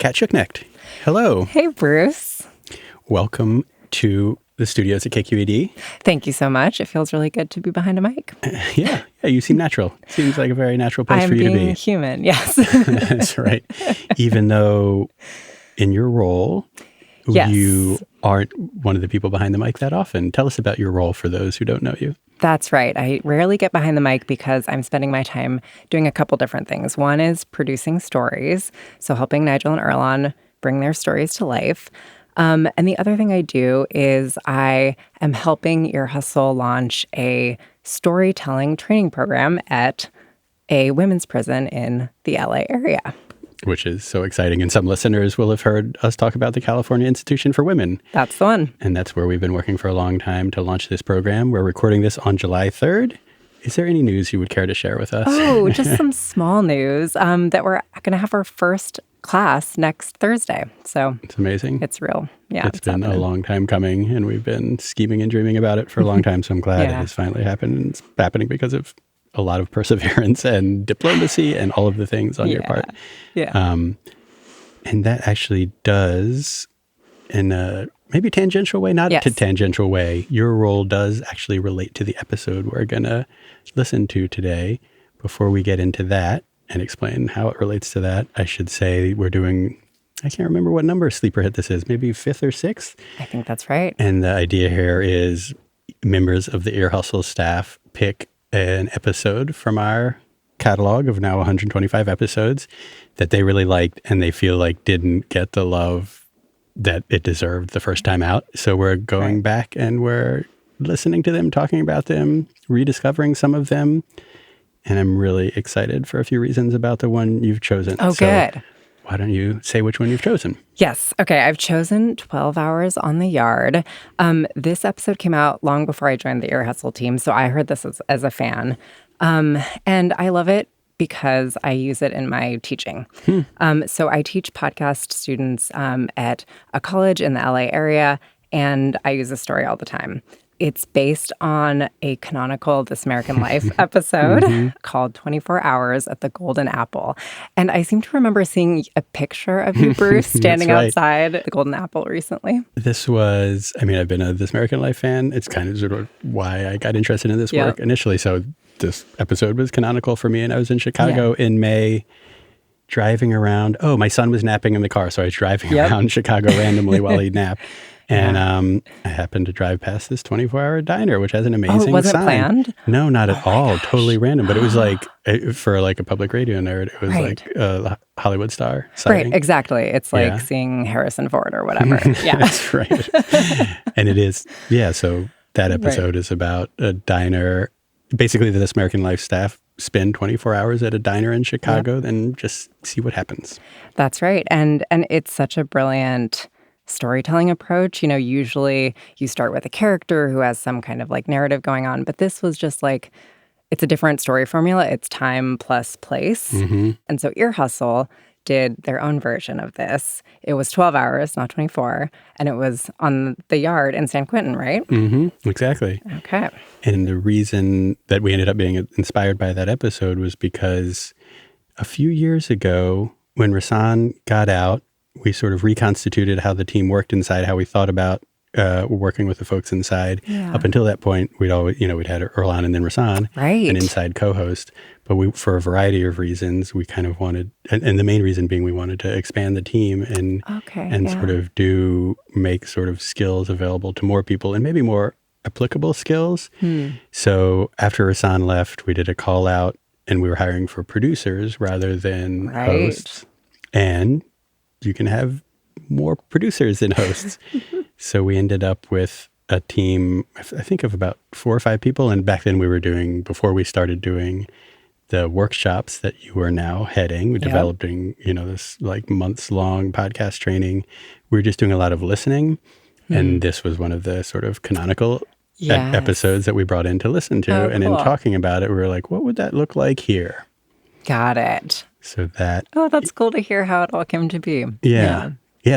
Kat Schuknecht. Hello. Hey, Bruce. Welcome to the studios at KQED. Thank you so much. It feels really good to be behind a mic. Yeah, you seem natural. Seems like a very natural place for you to be. I'm being human, yes. That's right. Even though in your role, yes. you aren't one of the people behind the mic that often. Tell us about your role for those who don't know you. That's right. I rarely get behind the mic because I'm spending my time doing a couple different things. One is producing stories, so helping Nigel and Erlon bring their stories to life. And the other thing I do is I am helping Ear Hustle launch a storytelling training program at a women's prison in the LA area. Which is so exciting. And some listeners will have heard us talk about the California Institution for Women. That's the one. And that's where we've been working for a long time to launch this program. We're recording this on July 3rd. Is there any news you would care to share with us? Oh, just some small news that we're going to have our first class next Thursday. So it's amazing. It's real. Yeah. It's been a long time coming, and we've been scheming and dreaming about it for a long time. So I'm glad it has finally happened. And it's happening because of a lot of perseverance and diplomacy and all of the things on your part. Yeah. And that actually does, in a maybe tangential way, not to tangential way, your role does actually relate to the episode we're going to listen to today. Before we get into that and explain how it relates to that, I should say we're doing, I can't remember what number sleeper hit this is, maybe 5th or 6th? I think that's right. And the idea here is members of the Ear Hustle staff pick an episode from our catalog of now 125 episodes that they really liked and they feel like didn't get the love that it deserved the first time out. So we're going back and we're listening to them, talking about them, rediscovering some of them. And I'm really excited for a few reasons about the one you've chosen. Oh, good. Why don't you say which one you've chosen? Yes. Okay. I've chosen 12 Hours on the Yard. This episode came out long before I joined the Ear Hustle team, so I heard this as a fan. And I love it because I use it in my teaching. So I teach podcast students at a college in the LA area, and I use this story all the time. It's based on a canonical This American Life episode called 24 Hours at the Golden Apple. And I seem to remember seeing a picture of you, Bruce, standing outside the Golden Apple recently. This was, I've been a This American Life fan. It's kind of sort of why I got interested in this work initially. So this episode was canonical for me. And I was in Chicago in May, driving around. Oh, my son was napping in the car. So I was driving around Chicago randomly while he'd nap. And I happened to drive past this 24-hour diner, which has an amazing sign. Was it planned? No, not at all. Gosh. Totally random. But it was like, for like a public radio nerd, it was like a Hollywood star sighting. Right, exactly. It's like seeing Harrison Ford or whatever. Yeah. That's right. And it is, so that episode is about a diner. Basically, the This American Life staff spend 24 hours at a diner in Chicago and just see what happens. That's right. And it's such a brilliant storytelling approach. You know, usually you start with a character who has some kind of like narrative going on, but this was just like, it's a different story formula. It's time plus place. And so Ear Hustle did their own version of this. It was 12 hours, not 24, and it was on the Yard in San Quentin, right? Exactly. Okay. And the reason that we ended up being inspired by that episode was because a few years ago, when Rasan got out, we sort of reconstituted how the team worked inside, how we thought about working with the folks inside. Up until that point, we'd always, we'd had Erlon and then Rasan, an inside co-host. But we, for a variety of reasons, we kind of wanted, and the main reason being we wanted to expand the team and sort of make sort of skills available to more people and maybe more applicable skills. So after Rasan left, we did a call out and we were hiring for producers rather than hosts. And you can have more producers than hosts. So we ended up with a team, I think of about 4 or 5 people. And back then before we started doing the workshops that you are now heading, developing, this like months long podcast training, we were just doing a lot of listening. And this was one of the sort of canonical episodes that we brought in to listen to. And in talking about it, we were like, what would that look like here? Got it. So that... Oh, that's cool to hear how it all came to be. Yeah.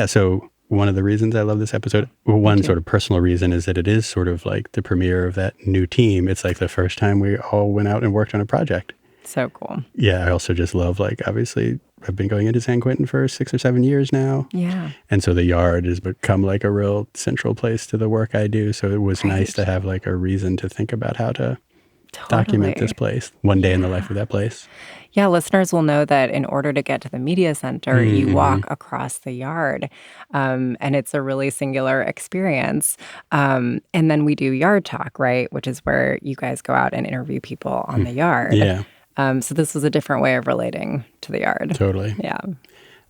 So one of the reasons I love this episode, one sort of personal reason is that it is sort of like the premiere of that new team. It's like the first time we all went out and worked on a project. So cool. Yeah, I also just love, like, obviously I've been going into San Quentin for 6 or 7 years now. Yeah. And so the yard has become like a real central place to the work I do. So it was nice to have like a reason to think about how to document this place, one day in the life of that place. Yeah, listeners will know that in order to get to the media center, you walk across the yard, and it's a really singular experience. And then we do yard talk, right, which is where you guys go out and interview people on the yard. Yeah. So this was a different way of relating to the yard. Totally. Yeah.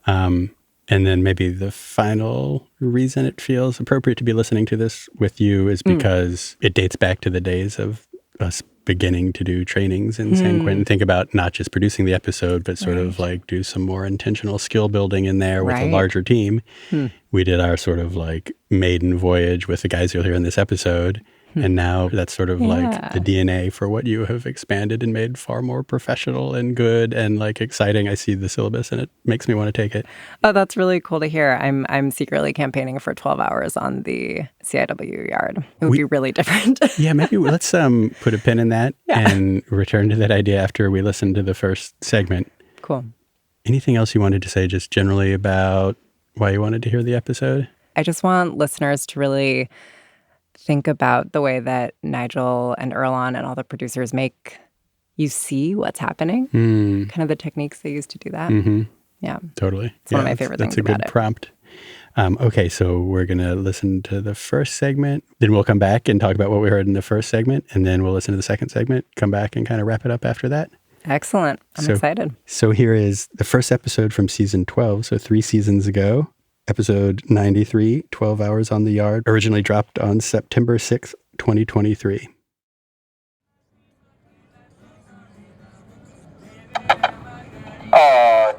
And then maybe the final reason it feels appropriate to be listening to this with you is because it dates back to the days of us beginning to do trainings in San Quentin. Think about not just producing the episode, but sort of like do some more intentional skill building in there with a larger team. We did our sort of like maiden voyage with the guys you'll hear in this episode. And now that's sort of like the DNA for what you have expanded and made far more professional and good and like exciting. I see the syllabus and it makes me want to take it. Oh, that's really cool to hear. I'm secretly campaigning for 12 hours on the CIW yard. It would be really different. Yeah, maybe let's put a pin in that and return to that idea after we listen to the first segment. Cool. Anything else you wanted to say just generally about why you wanted to hear the episode? I just want listeners to really think about the way that Nigel and Erlon and all the producers make you see what's happening, kind of the techniques they use to do that. Yeah. Totally. It's one of my favorite things about it. That's a good prompt. Okay, so we're going to listen to the first segment. Then we'll come back and talk about what we heard in the first segment. And then we'll listen to the second segment, come back and kind of wrap it up after that. Excellent. I'm excited. So here is the first episode from season 12, so 3 seasons ago. Episode 93, 12 Hours on the Yard, originally dropped on September 6th, 2023.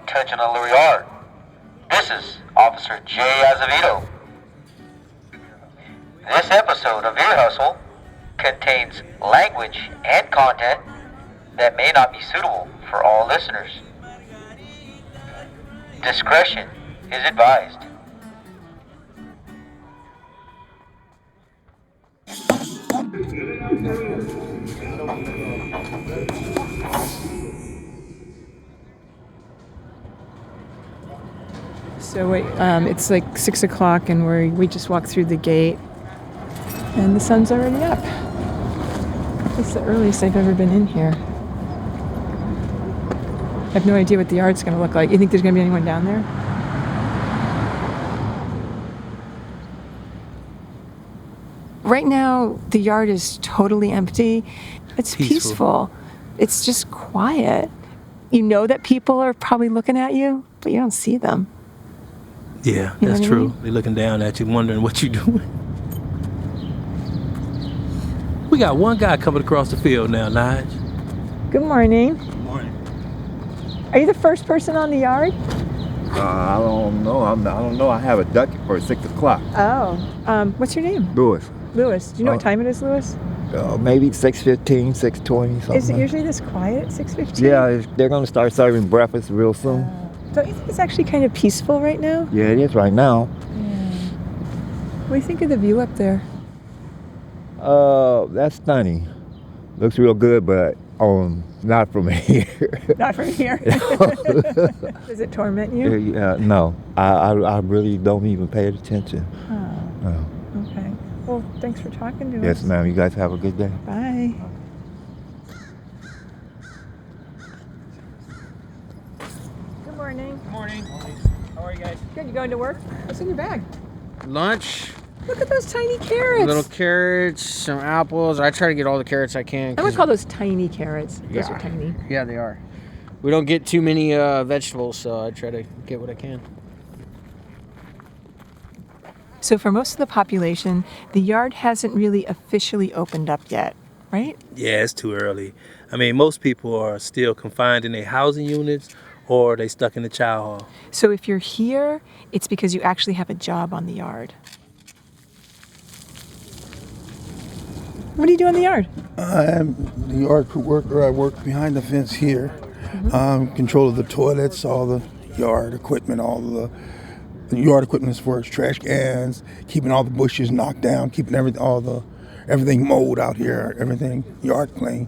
Attention on the yard. This is Officer J. Azevedo. This episode of Ear Hustle contains language and content that may not be suitable for all listeners. Discretion is advised. So it's like 6 o'clock and we just walked through the gate and the sun's already up. It's the earliest I've ever been in here. I have no idea what the yard's going to look like. You think there's going to be anyone down there? Right now, the yard is totally empty. It's peaceful. It's just quiet. You know that people are probably looking at you, but you don't see them. Yeah, that's true. They're looking down at you, wondering what you're doing. We got one guy coming across the field now, Nige. Good morning. Good morning. Are you the first person on the yard? I don't know. I don't know. I have a duck for 6 o'clock. Oh. What's your name? Lewis. Lewis. Do you know what time it is, Lewis? Maybe 6:15, 6:20, something. Is it usually this quiet at 6:15? Yeah, they're going to start serving breakfast real soon. Don't you think it's actually kind of peaceful right now? Yeah, it is right now. Yeah. What do you think of the view up there? That's stunning. Looks real good, but not from here. Not from here? Does it torment you? No. I really don't even pay attention. Oh. No. Okay. Well, thanks for talking to us. Yes, ma'am. You guys have a good day. Bye. Good morning. Good morning. How are you guys? Good. You going to work? What's in your bag? Lunch. Look at those tiny carrots. Little carrots, some apples. I try to get all the carrots I can. I would call those tiny carrots. Those are tiny. Yeah, they are. We don't get too many vegetables, so I try to get what I can. So for most of the population, the yard hasn't really officially opened up yet, right? Yeah, it's too early. I mean, most people are still confined in their housing units or they stuck in the child hall. So if you're here, it's because you actually have a job on the yard. What do you do in the yard? I'm the yard crew worker. I work behind the fence here. Control of the toilets, all the yard equipment, all the yard equipment as far as trash cans, keeping all the bushes knocked down, keeping everything mowed out here, everything yard clean.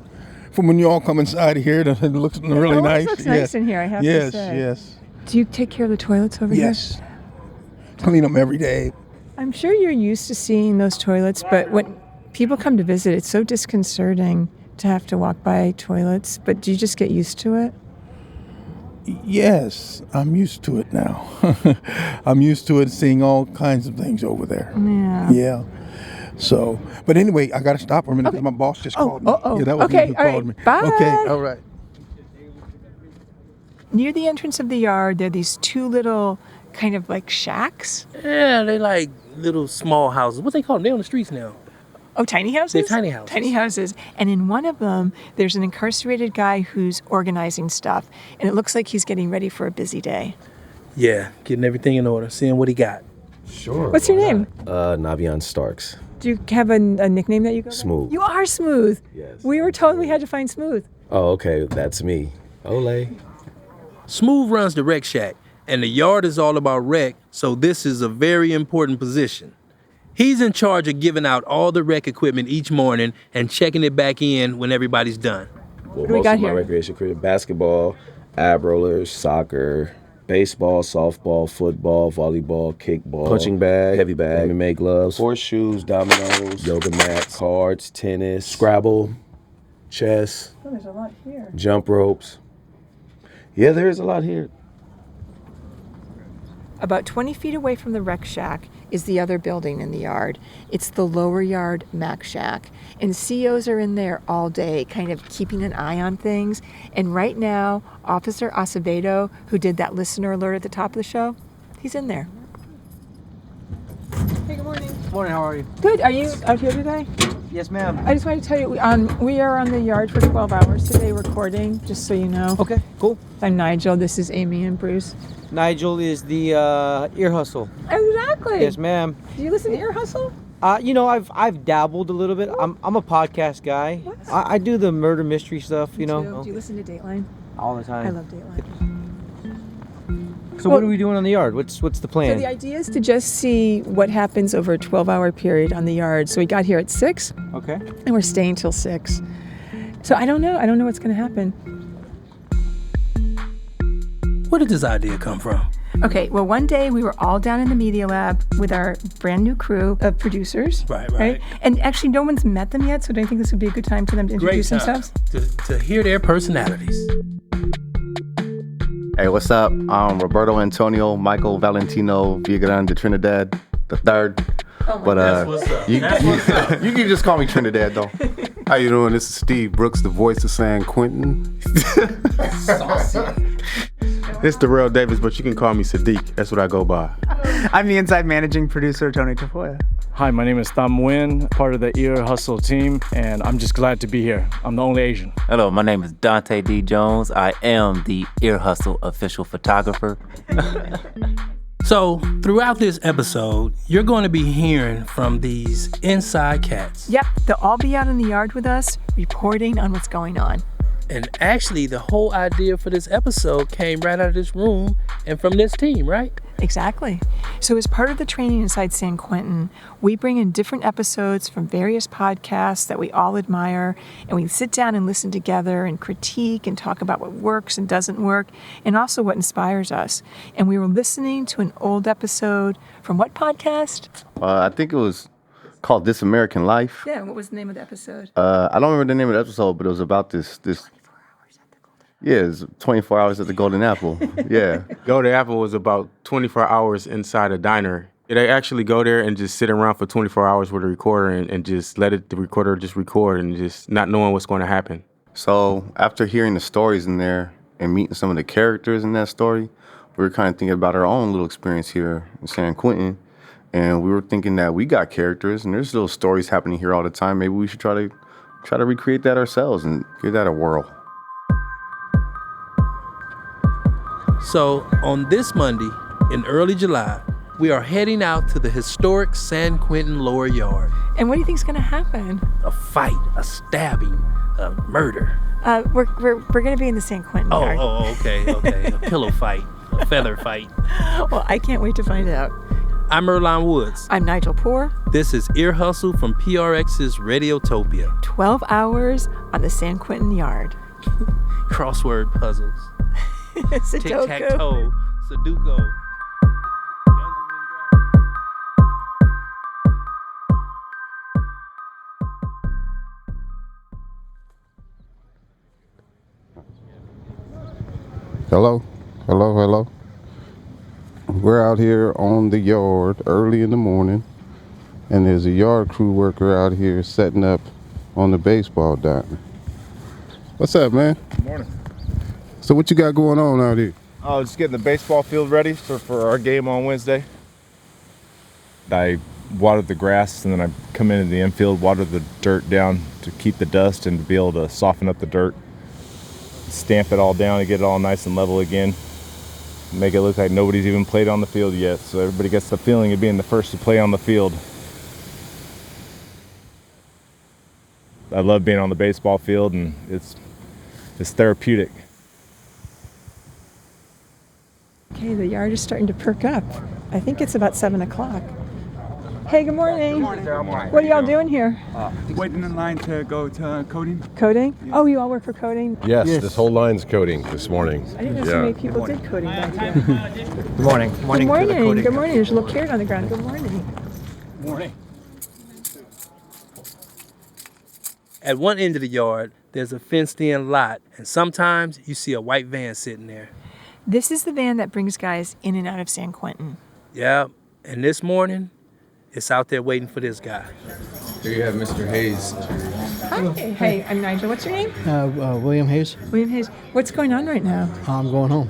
From when you all come inside here, it looks really nice. It looks nice in here, I have to say. Yes. Do you take care of the toilets over here? Yes. Clean them every day. I'm sure you're used to seeing those toilets, but when people come to visit, it's so disconcerting to have to walk by toilets. But do you just get used to it? Yes, I'm used to it now. I'm used to it, seeing all kinds of things over there. Yeah. Yeah. So, but anyway, I got to stop for a minute because my boss just called me. Uh-oh. Yeah, that was Okay, me who all called right. me. Bye. Okay, all right. Near the entrance of the yard, there are these two little kind of like shacks. Yeah, they like little small houses. What they call them? They're on the streets now. Oh, tiny houses? They're tiny houses. Tiny houses. And in one of them, there's an incarcerated guy who's organizing stuff. And it looks like he's getting ready for a busy day. Yeah, getting everything in order, seeing what he got. Sure. What's your name? Navion Starks. Do you have a nickname that you go by? Smooth. You are Smooth. Yes. We were told we had to find Smooth. Oh, okay. That's me. Ole. Smooth runs the rec shack, and the yard is all about rec, so this is a very important position. He's in charge of giving out all the rec equipment each morning and checking it back in when everybody's done. Well, do we most got of my here? recreation career: basketball, ab rollers, soccer, baseball, softball, football, volleyball, kickball, punching bag, heavy bag, MMA gloves, horseshoes, dominoes, yoga mats, cards, tennis, Scrabble, chess. Oh, there's a lot here. Jump ropes. Yeah, there is a lot here. About 20 feet away from the rec shack is the other building in the yard. It's the lower yard Mac Shack. And COs are in there all day, kind of keeping an eye on things. And right now, Officer Acevedo, who did that listener alert at the top of the show, he's in there. Hey, good morning. Morning, how are you? Good. Are you out here today? Yes, ma'am. I just wanted to tell you, we are on the yard for 12 hours today recording, just so you know. Okay, cool. I'm Nigel. This is Amy and Bruce. Nigel is the ear hustle. Exactly. Yes, ma'am. Do you listen to Ear Hustle? I've dabbled a little bit. I'm a podcast guy. What? I do the murder mystery stuff, you know. Do you listen to Dateline? All the time. I love Dateline. So what are we doing on the yard? What's the plan? So the idea is to just see what happens over a 12-hour period on the yard. So we got here at 6, Okay. and we're staying till 6. So I don't know. I don't know what's going to happen. Where did this idea come from? Okay, well, one day we were all down in the media lab with our brand new crew of producers. Right. And actually, no one's met them yet, so don't you think this would be a good time for them to Great introduce time themselves? to hear their personalities. Hey, what's up? I'm Roberto Antonio Michael Valentino Villarreal de Trinidad the third. Oh my But That's what's up. you can just call me Trinidad though. How you doing? This is Steve Brooks, the voice of San Quentin. It's Darrell Davis, but you can call me Sadiq. That's what I go by. I'm the inside managing producer, Tony Tafoya. Hi, my name is Tham Nguyen, part of the Ear Hustle team, and I'm just glad to be here. I'm the only Asian. Hello, my name is Dante D. Jones. I am the Ear Hustle official photographer. So, throughout this episode, you're going to be hearing from these inside cats. Yep, they'll all be out in the yard with us, reporting on what's going on. And actually, the whole idea for this episode came right out of this room and from this team, right? Exactly. So as part of the training inside San Quentin, we bring in different episodes from various podcasts that we all admire, and we sit down and listen together and critique and talk about what works and doesn't work, and also what inspires us. And we were listening to an old episode from what podcast? I think it was called This American Life. Yeah, what was the name of the episode? I don't remember the name of the episode, but it was about this. Yeah, it's 24 hours at the Golden Apple. Yeah. Golden Apple was about 24 hours inside a diner. They actually go there and just sit around for 24 hours with a recorder and just let the recorder just record and just not knowing what's going to happen. So after hearing the stories in there and meeting some of the characters in that story, we were kind of thinking about our own little experience here in San Quentin. And we were thinking that we got characters and there's little stories happening here all the time. Maybe we should try to recreate that ourselves and give that a whirl. So, on this Monday, in early July, we are heading out to the historic San Quentin lower yard. And what do you think's going to happen? A fight, a stabbing, a murder. We're going to be in the San Quentin yard. Okay. A pillow fight, a feather fight. Well, I can't wait to find out. I'm Earlonne Woods. I'm Nigel Poor. This is Ear Hustle from PRX's Radiotopia. 12 hours on the San Quentin yard. Crossword puzzles. Sudoku. Tic-tac-toe, Sudoku. Hello, hello, hello. We're out here on the yard early in the morning, and there's a yard crew worker out here setting up on the baseball diamond. What's up, man? Good morning. So what you got going on out here? Oh, just getting the baseball field ready for our game on Wednesday. I watered the grass, and then I come into the infield, water the dirt down to keep the dust and to be able to soften up the dirt. Stamp it all down and get it all nice and level again. Make it look like nobody's even played on the field yet, so everybody gets the feeling of being the first to play on the field. I love being on the baseball field, and it's therapeutic. Okay, the yard is starting to perk up. I think it's about 7 o'clock. Hey, good morning. Good morning. What are y'all doing here? Waiting in line to go to coding. Coding? Oh, you all work for coding? Yes, this whole line's coding this morning. I didn't know so many people did coding back here. Good morning. Good morning. Good morning. There's a little carrot on the ground. Good morning. Morning. At one end of the yard, there's a fenced-in lot, and sometimes you see a white van sitting there. This is the van that brings guys in and out of San Quentin. Yeah, and this morning, it's out there waiting for this guy. Here you have Mr. Hayes. Hi. Hey, I'm Nigel. What's your name? William Hayes. William Hayes. What's going on right now? I'm going home.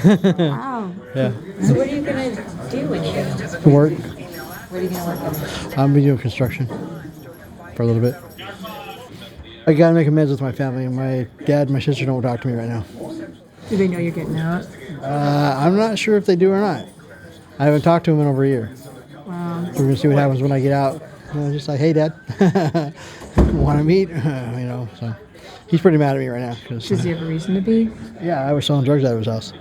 Wow. Yeah. So what are you going to do when you get To work. What are you going to work on? I'm doing construction for a little bit. I gotta make amends with my family. My dad and my sister don't talk to me right now. Do they know you're getting out? I'm not sure if they do or not. I haven't talked to them in over a year. Wow. We're gonna see what happens when I get out. Just like, hey, Dad, want to meet? So he's pretty mad at me right now. Does he have a reason to be? Yeah, I was selling drugs out of his house.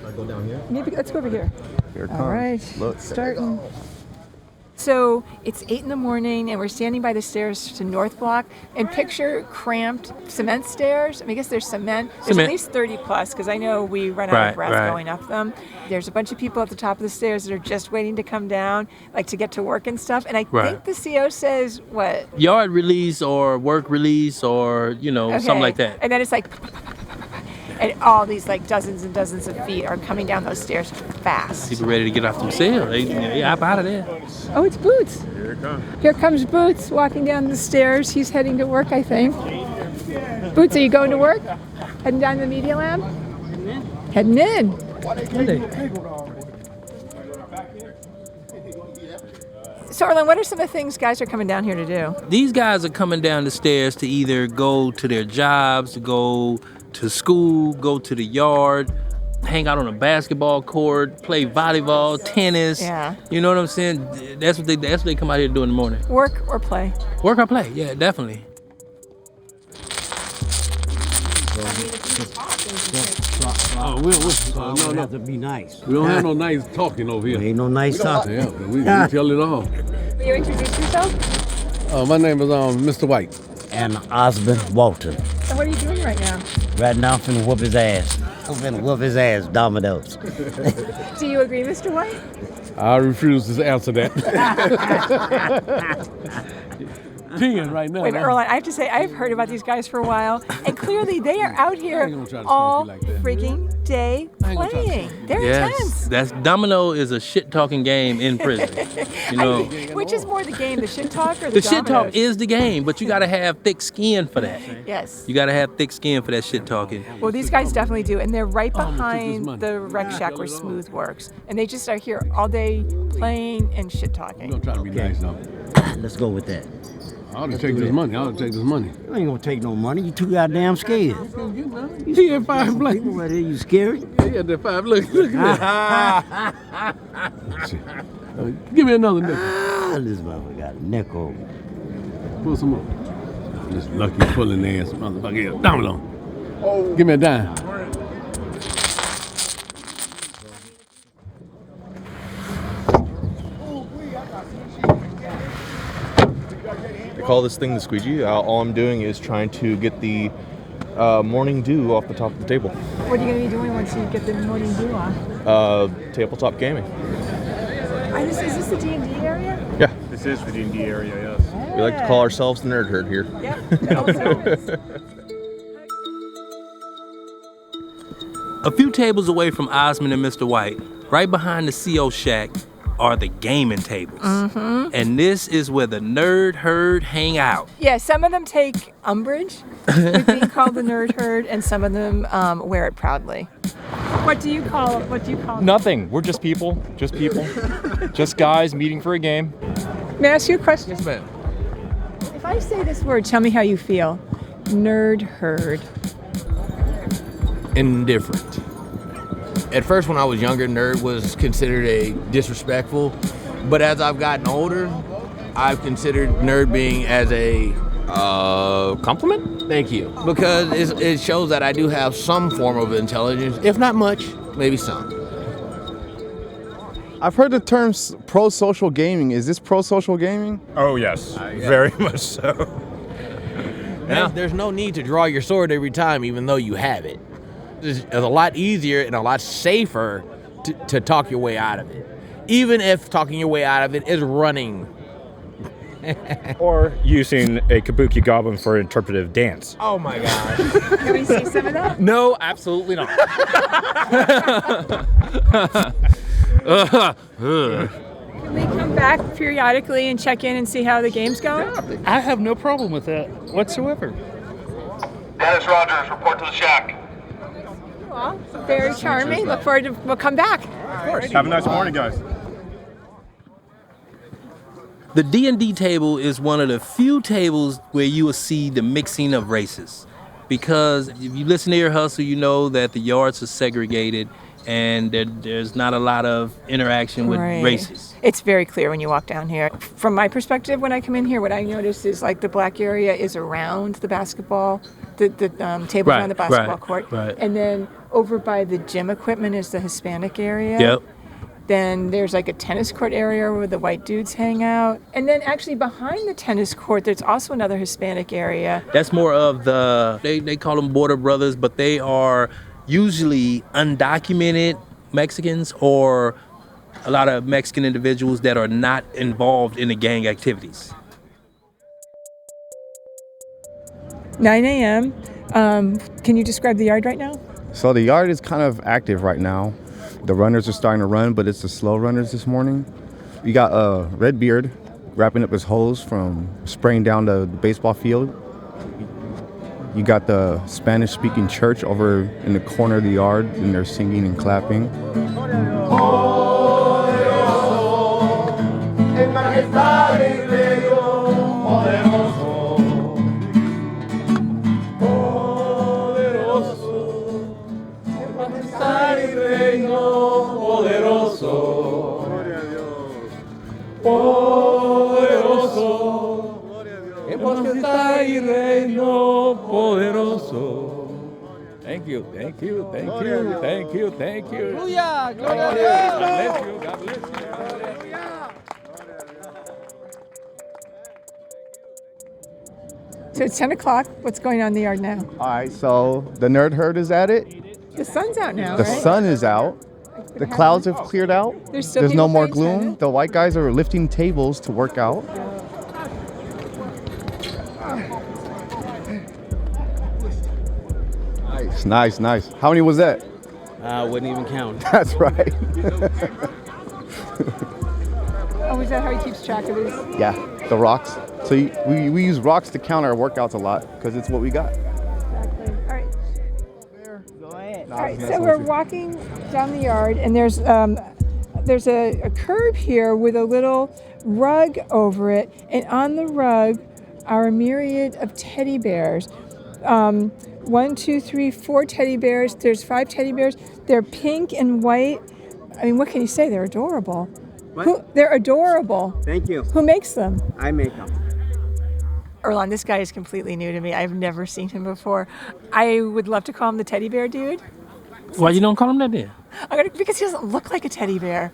I go down here. Maybe let's go over here. Here it All comes. right. Look. Starting. So it's 8 in the morning, and we're standing by the stairs to North Block. And picture cramped cement stairs. I guess there's cement. There's at least 30 plus, because I know we run out of breath going up them. There's a bunch of people at the top of the stairs that are just waiting to come down, like to get to work and stuff. And I think the CO says what? Yard release or work release or, something like that. And then it's like, and all these like dozens and dozens of feet are coming down those stairs fast. People ready to get off themselves. They hop out of there. Oh, it's Boots. Here it comes. Here comes Boots walking down the stairs. He's heading to work, I think. Boots, are you going to work? Heading down to the media lab? Heading in. So, Orlin, what are some of the things guys are coming down here to do? These guys are coming down the stairs to either go to their jobs, to go to school, go to the yard, hang out on a basketball court, play volleyball, tennis. Yeah. You know what I'm saying? That's what they come out here to do in the morning. Work or play? Work or play, yeah, definitely. No, have to be nice. We don't have no nice talking over here. Ain't no nice talking. Yeah, we tell it all. Will you introduce yourself? My name is Mr. White. And Osmond Walton. And what are you doing right now? Right now, I'm finna whoop his ass. I'm finna whoop his ass, dominoes. Do you agree, Mr. White? I refuse to answer that. Peeing right now. Wait, Erlen, I have to say, I've heard about these guys for a while, and clearly they are out here all freaking day playing. They're intense. That's domino is a shit-talking game in prison. Which is more the game, the shit talk or The shit talk is the game, but you gotta have thick skin for that. Yes. You gotta have thick skin for that shit talking. Well, these guys definitely do, and they're right behind the rec shack where Smooth works, and they just are here all day playing and shit talking. Don't try to be nice now. Let's go with that. I'll just take this money. You ain't gonna take no money. You too goddamn scared. You see that 5 black? Right here, you scary? Yeah, that 5. Look at that. Give me another nickel. This motherfucker got a nickel. Pull some more. This lucky pulling ass motherfucker. Yeah, domino. Give me a dime. They call this thing the squeegee. All I'm doing is trying to get the morning dew off the top of the table. What are you going to be doing once you get the morning dew off? Tabletop gaming. Is this the D&D area? Yeah. This is the D&D area, yes. We like to call ourselves the nerd herd here. Yep. A few tables away from Osmond and Mr. White, right behind the CO shack, are the gaming tables. Mm-hmm. And this is where the nerd herd hang out. Yeah, some of them take umbrage with being called the nerd herd, and some of them wear it proudly. What do you call it? Nothing. We're just people. Just people. Just guys meeting for a game. May I ask you a question? Yes, ma'am. If I say this word, tell me how you feel. Nerd herd. Indifferent. At first, when I was younger, nerd was considered a disrespectful, but as I've gotten older, I've considered nerd being as a compliment. Thank you, because it shows that I do have some form of intelligence, if not much, maybe some. I've heard the term pro-social gaming. Is this pro-social gaming? Oh, yes. Very much so. There's no need to draw your sword every time, even though you have it. It's a lot easier and a lot safer to talk your way out of it. Even if talking your way out of it is running. Or using a kabuki goblin for interpretive dance. Oh my gosh. Can we see some of that? No, absolutely not. Can we come back periodically and check in and see how the game's going? I have no problem with that whatsoever. Dennis Rogers, report to the shack. Well, very charming. Look forward to, we'll come back. Of course. Have a nice morning, guys. The D&D table is one of the few tables where you will see the mixing of races. Because if you listen to Ear Hustle, you know that the yards are segregated and there's not a lot of interaction with races. It's very clear when you walk down here. From my perspective, when I come in here, what I notice is like the black area is around the basketball, the tables around the basketball court. Right. And then over by the gym equipment is the Hispanic area. Yep. Then there's like a tennis court area where the white dudes hang out. And then actually behind the tennis court, there's also another Hispanic area. That's more of they call them border brothers, but they are usually undocumented Mexicans or a lot of Mexican individuals that are not involved in the gang activities. 9 a.m. Can you describe the yard right now? So the yard is kind of active right now. The runners are starting to run, but it's the slow runners this morning. We got Redbeard wrapping up his hose from spraying down the baseball field. You got the Spanish-speaking church over in the corner of the yard, and they're singing and clapping. Thank you, thank you, thank you, thank you, thank you. Hallelujah! God bless you, God bless you. So it's 10 o'clock. What's going on in the yard now? All right, so the nerd herd is at it. The sun's out now, The right? sun is out. The clouds have cleared out. There's still no people more playing gloom. tennis? The white guys are lifting tables to work out. Nice. How many was that? I wouldn't even count. That's right. Oh, is that how he keeps track of his? Yeah, the rocks. So we use rocks to count our workouts a lot because it's what we got. Exactly. All right. All right, so we're walking down the yard, and there's a curb here with a little rug over it, and on the rug are a myriad of teddy bears. 1, 2, 3, 4 teddy bears. There's 5 teddy bears. They're pink and white. I mean, what can you say? They're adorable. What? They're adorable. Thank you. Who makes them? I make them. Erlon, this guy is completely new to me. I've never seen him before. I would love to call him the teddy bear dude. Why you don't call him that then? Because he doesn't look like a teddy bear.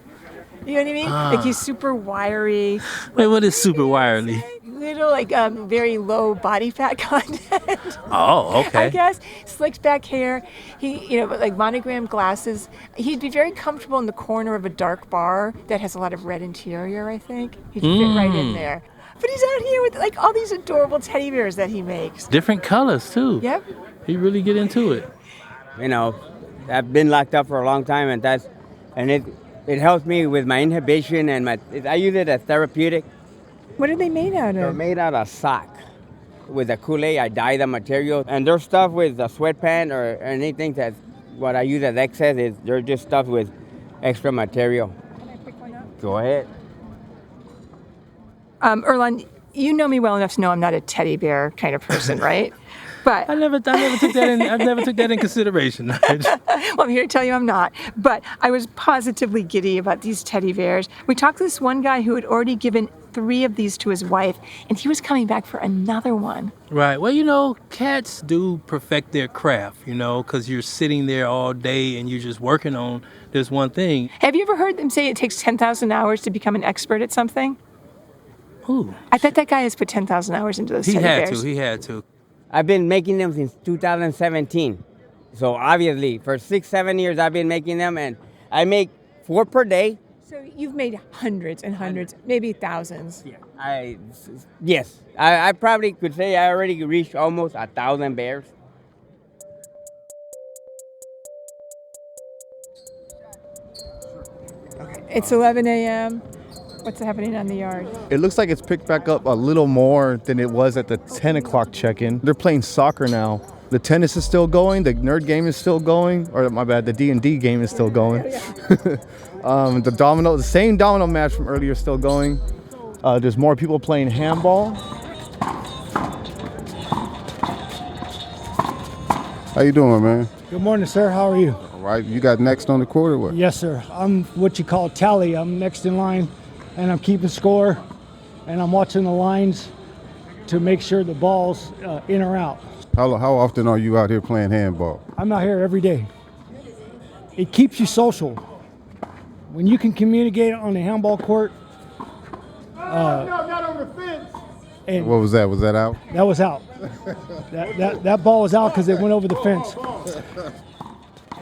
You know what I mean? Like he's super wiry. Wait, what is super wiry? little, like, very low body fat content. Oh, okay. I guess. Slicked back hair. He, like monogram glasses. He'd be very comfortable in the corner of a dark bar that has a lot of red interior, I think. He'd fit right in there. But he's out here with, like, all these adorable teddy bears that he makes. Different colors, too. Yep. He really get into it. I've been locked up for a long time, and it helps me with my inhibition and I use it as therapeutic. What are they made out of? They're made out of sock. With the Kool-Aid, I dye the material. And they're stuffed with the sweatpant or anything that what I use as excess is they're just stuffed with extra material. Can I pick one up? Go ahead. Erlan, you know me well enough to know I'm not a teddy bear kind of person, right? But I never took that in consideration. Well, I'm here to tell you I'm not. But I was positively giddy about these teddy bears. We talked to this one guy who had already given 3 of these to his wife, and he was coming back for another one. Right. Well, cats do perfect their craft, because you're sitting there all day and you're just working on this one thing. Have you ever heard them say it takes 10,000 hours to become an expert at something? Ooh. I bet that guy has put 10,000 hours into those teddy bears. He had to. I've been making them since 2017. So obviously, for 6-7 years, I've been making them, and I make 4 per day. So you've made hundreds and hundreds, maybe thousands. Yeah. Yes. I probably could say I already reached almost 1,000 bears. It's 11 a.m. What's happening on the yard? It looks like it's picked back up a little more than it was at the 10 o'clock check-in. They're playing soccer now. The tennis is still going. The nerd game is still going. Or my bad, the D&D game is still going. The same domino match from earlier is still going. There's more people playing handball. How you doing, man? Good morning, sir. How are you? All right. You got next on the court or what? Yes, sir. I'm what you call tally. I'm next in line, and I'm keeping score, and I'm watching the lines to make sure the ball's in or out. How often are you out here playing handball? I'm out here every day. It keeps you social. When you can communicate on the handball court. Not on the fence. And what was that? Was that out? That was out. that ball was out because it went over the fence.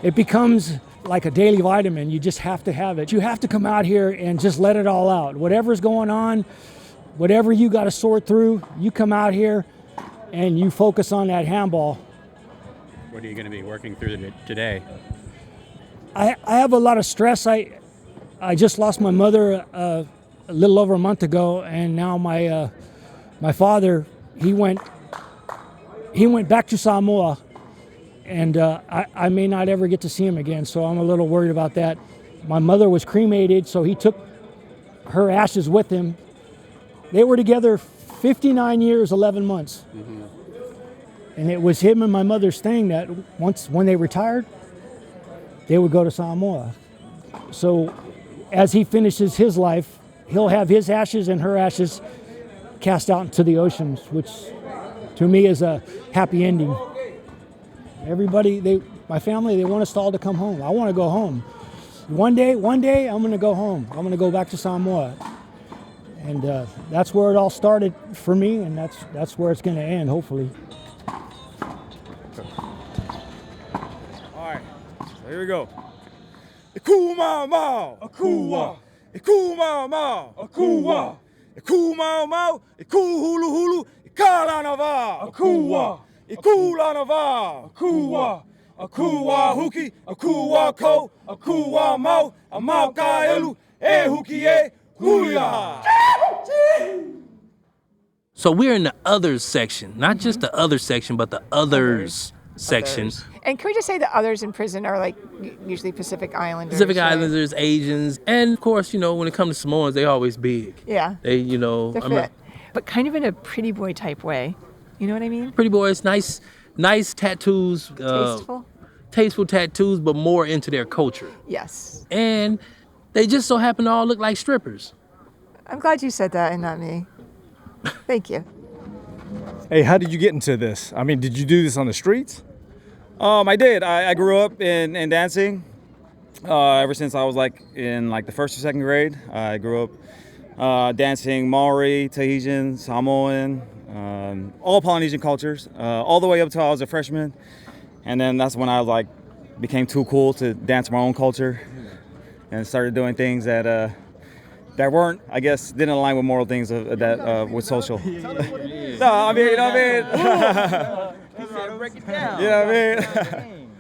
It becomes like a daily vitamin. You just have to have it. You have to come out here and just let it all out. Whatever's going on, whatever you got to sort through, you come out here and you focus on that handball. What are you going to be working through today? I have a lot of stress. I just lost my mother a little over a month ago, and now my father, he went back to Samoa, and I may not ever get to see him again, so I'm a little worried about that. My mother was cremated, so he took her ashes with him. They were together 59 years, 11 months. Mm-hmm. And it was him and my mother's thing that when they retired, they would go to Samoa. So as he finishes his life, he'll have his ashes and her ashes cast out into the oceans, which to me is a happy ending. Everybody, my family, they want us all to come home. I want to go home. One day, I'm going to go home. I'm going to go back to Samoa. And that's where it all started for me, and that's where it's going to end, hopefully. All right, so here we go. Ikuma mau, akua. Ikuma mau, akua. Ikuma mau, iku hulu hulu, ikala nava, akua. Ikula nava, akua. Akua huki, akua ko, akua mau, amau ka elu, e huki e, hulia. So we're in the others section, not just the other section, but the others section. And can we just say the others in prison are like usually Pacific Islanders? Pacific Islanders, Asians, and of course, when it comes to Samoans, they always big. Yeah. They, They're fit, but kind of in a pretty boy type way. You know what I mean? Pretty boys, nice tattoos. Tasteful tattoos, but more into their culture. Yes. And they just so happen to all look like strippers. I'm glad you said that and not me. Thank you. Hey, how did you get into this? I mean, did you do this on the streets? I did. I grew up in dancing ever since I was in the 1st or 2nd grade. I grew up dancing Maori, Tahitian, Samoan, all Polynesian cultures, all the way up till I was a freshman. And then that's when I became too cool to dance my own culture and started doing things that weren't, I guess, didn't align with moral things with social. No, I mean, you know what I mean? Break it down. You know what I mean?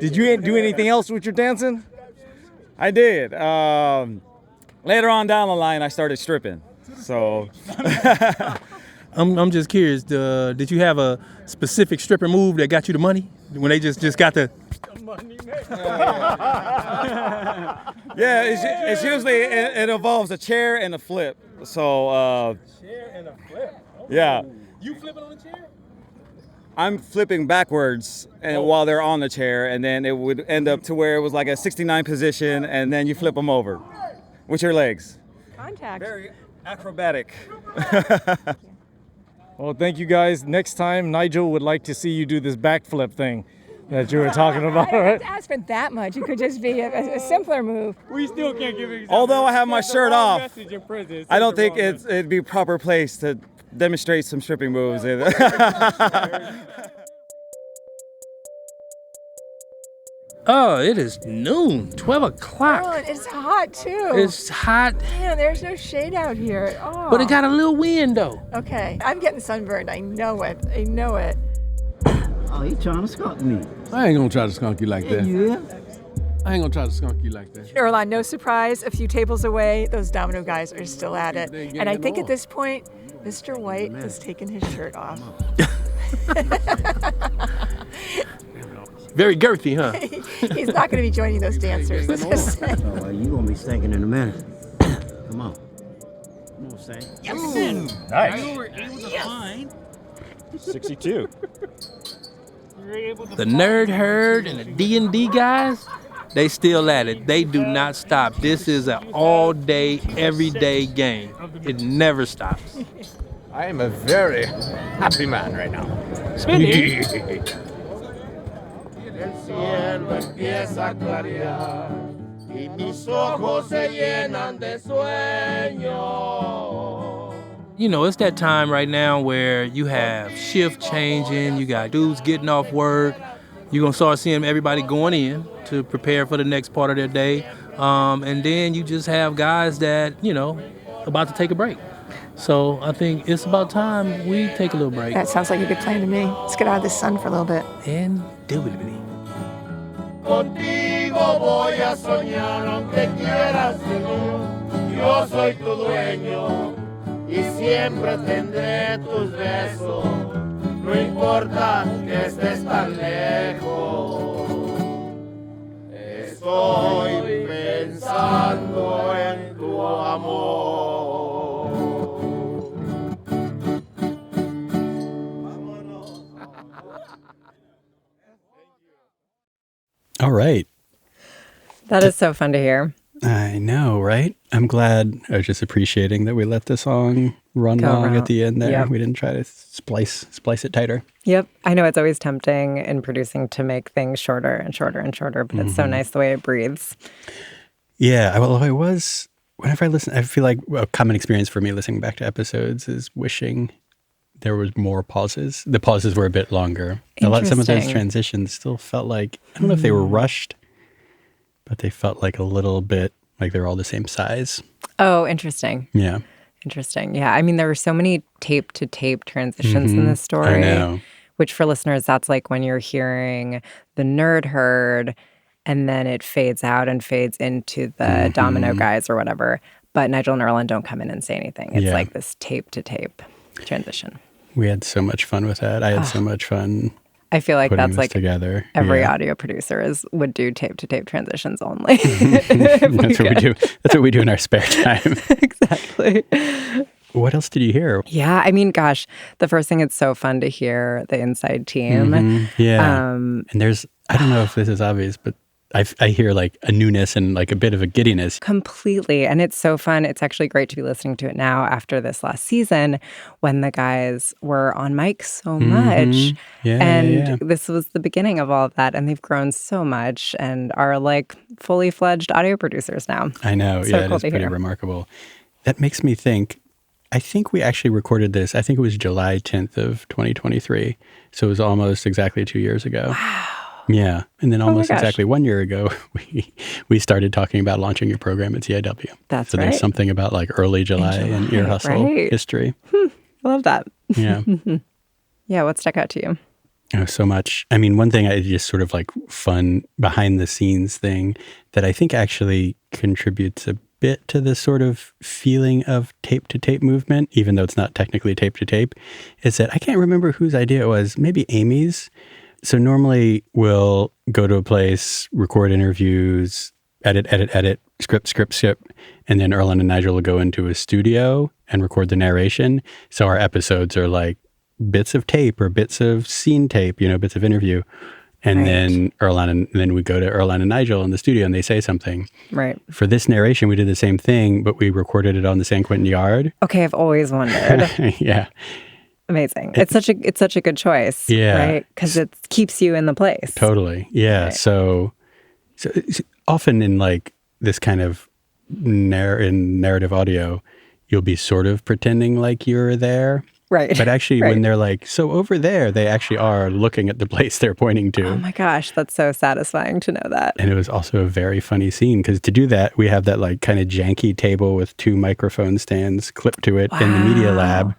Did you do anything else with your dancing? I did. Later on down the line, I started stripping. So, I'm just curious. Did you have a specific stripper move that got you the money when they just got the? Yeah, it's usually it involves a chair and a flip. So. Chair and a flip. Okay. Yeah. You flipping on the chair? I'm flipping backwards while they're on the chair, and then it would end up to where it was like a 69 position, and then you flip them over with your legs. Contact. Very acrobatic. Well, thank you guys. Next time, Nigel would like to see you do this backflip thing that you were talking about. I don't have Right? to ask for that much. It could just be a simpler move. We still can't give examples. Although I have my shirt off, Message in prison. I don't think it'd be a proper place to demonstrate some stripping moves. Oh, it is noon, 12 o'clock. Oh, it's hot too. It's hot. Man, there's no shade out here. Oh. But it got a little wind though. Okay, I'm getting sunburned. I know it. I know it. Oh, he trying to skunk me. I ain't gonna try to skunk you like that. Yeah. I ain't gonna try to skunk you like that. Caroline, no surprise, a few tables away, those domino guys are still at it. And I think at this point, Mr. White has taken his shirt off. Very girthy, huh? He's not going to be joining those dancers. Oh, you gonna be stinking in a minute. Come on. Come on, Stank. Nice. You were able to find 62. The nerd herd and the D&D guys, they still at it. They do not stop. This is an all-day, everyday game. It never stops. I am a very happy man right now. Spinning. El cielo empieza a clarear y mis ojos se llenan de sueño. You know, it's that time right now where you have shift changing, you got dudes getting off work, you're going to start seeing everybody going in to prepare for the next part of their day. And then you just have guys that, about to take a break. So I think it's about time we take a little break. That sounds like a good plan to me. Let's get out of the sun for a little bit. Indubitably. Contigo voy a soñar aunque quieras que no. Yo soy tu dueño y siempre tendré tus besos. No importa que estés tan lejos. Estoy pensando en tu amor. All right. That is so fun to hear. I know, right? I'm glad. I was just appreciating that we let the song run long at the end there. Yep. We didn't try to splice it tighter. Yep. I know it's always tempting in producing to make things shorter and shorter and shorter, but it's so nice the way it breathes. Yeah. Well, whenever I listen, I feel like a common experience for me listening back to episodes is wishing there was more pauses. The pauses were a bit longer. Some of those transitions still felt like, I don't know if they were rushed, but they felt like a little bit like they're all the same size. Oh, interesting. Yeah. Interesting. Yeah. I mean, there were so many tape to tape transitions in this story. I know. Which for listeners, that's like when you're hearing the nerd herd and then it fades out and fades into the domino guys or whatever. But Nigel and Erlen don't come in and say anything. It's like this tape to tape transition. We had so much fun with that. I had so much fun. I feel like that's like together. Every audio producer would do tape to tape transitions only. That's what we do. That's what we do in our spare time. Exactly. What else did you hear? Yeah, I mean, gosh, the first thing, it's so fun to hear the inside team. Yeah. And there's, I don't know if this is obvious, but I hear like a newness and like a bit of a giddiness. Completely. And it's so fun. It's actually great to be listening to it now after this last season when the guys were on mic so much. This was the beginning of all of that. And they've grown so much and are like fully fledged audio producers now. I know. So it cool is to pretty hear. remarkable. that makes me think, I think we actually recorded this, I think it was July 10th of 2023. So it was almost exactly 2 years ago. Wow. Yeah. And then almost exactly 1 year ago, we started talking about launching your program at CIW. That's so right. There's something about like early July and ear hustle history. I love that. Yeah. Yeah. What stuck out to you? Oh, so much. I mean, one thing I just sort of like fun behind the scenes thing that I think actually contributes a bit to this sort of feeling of tape to tape movement, even though it's not technically tape to tape, is that I can't remember whose idea it was, maybe Amy's. So normally we'll go to a place, record interviews, edit, script, and then Erlen and Nigel will go into a studio and record the narration. So our episodes are like bits of tape or bits of scene tape, bits of interview. And then then we go to Erlen and Nigel in the studio and they say something. Right. For this narration, we did the same thing, but we recorded it on the San Quentin yard. Okay, I've always wondered. Yeah. Amazing. It's such a good choice. Yeah. Right? Because it keeps you in the place. Totally. Yeah. Right. So often in like this kind of in narrative audio, you'll be sort of pretending like you're there. Right. But actually, when they're like, so over there, they actually are looking at the place they're pointing to. Oh my gosh, that's so satisfying to know that. And it was also a very funny scene because to do that, we have that like kind of janky table with 2 microphone stands clipped to it in the media lab.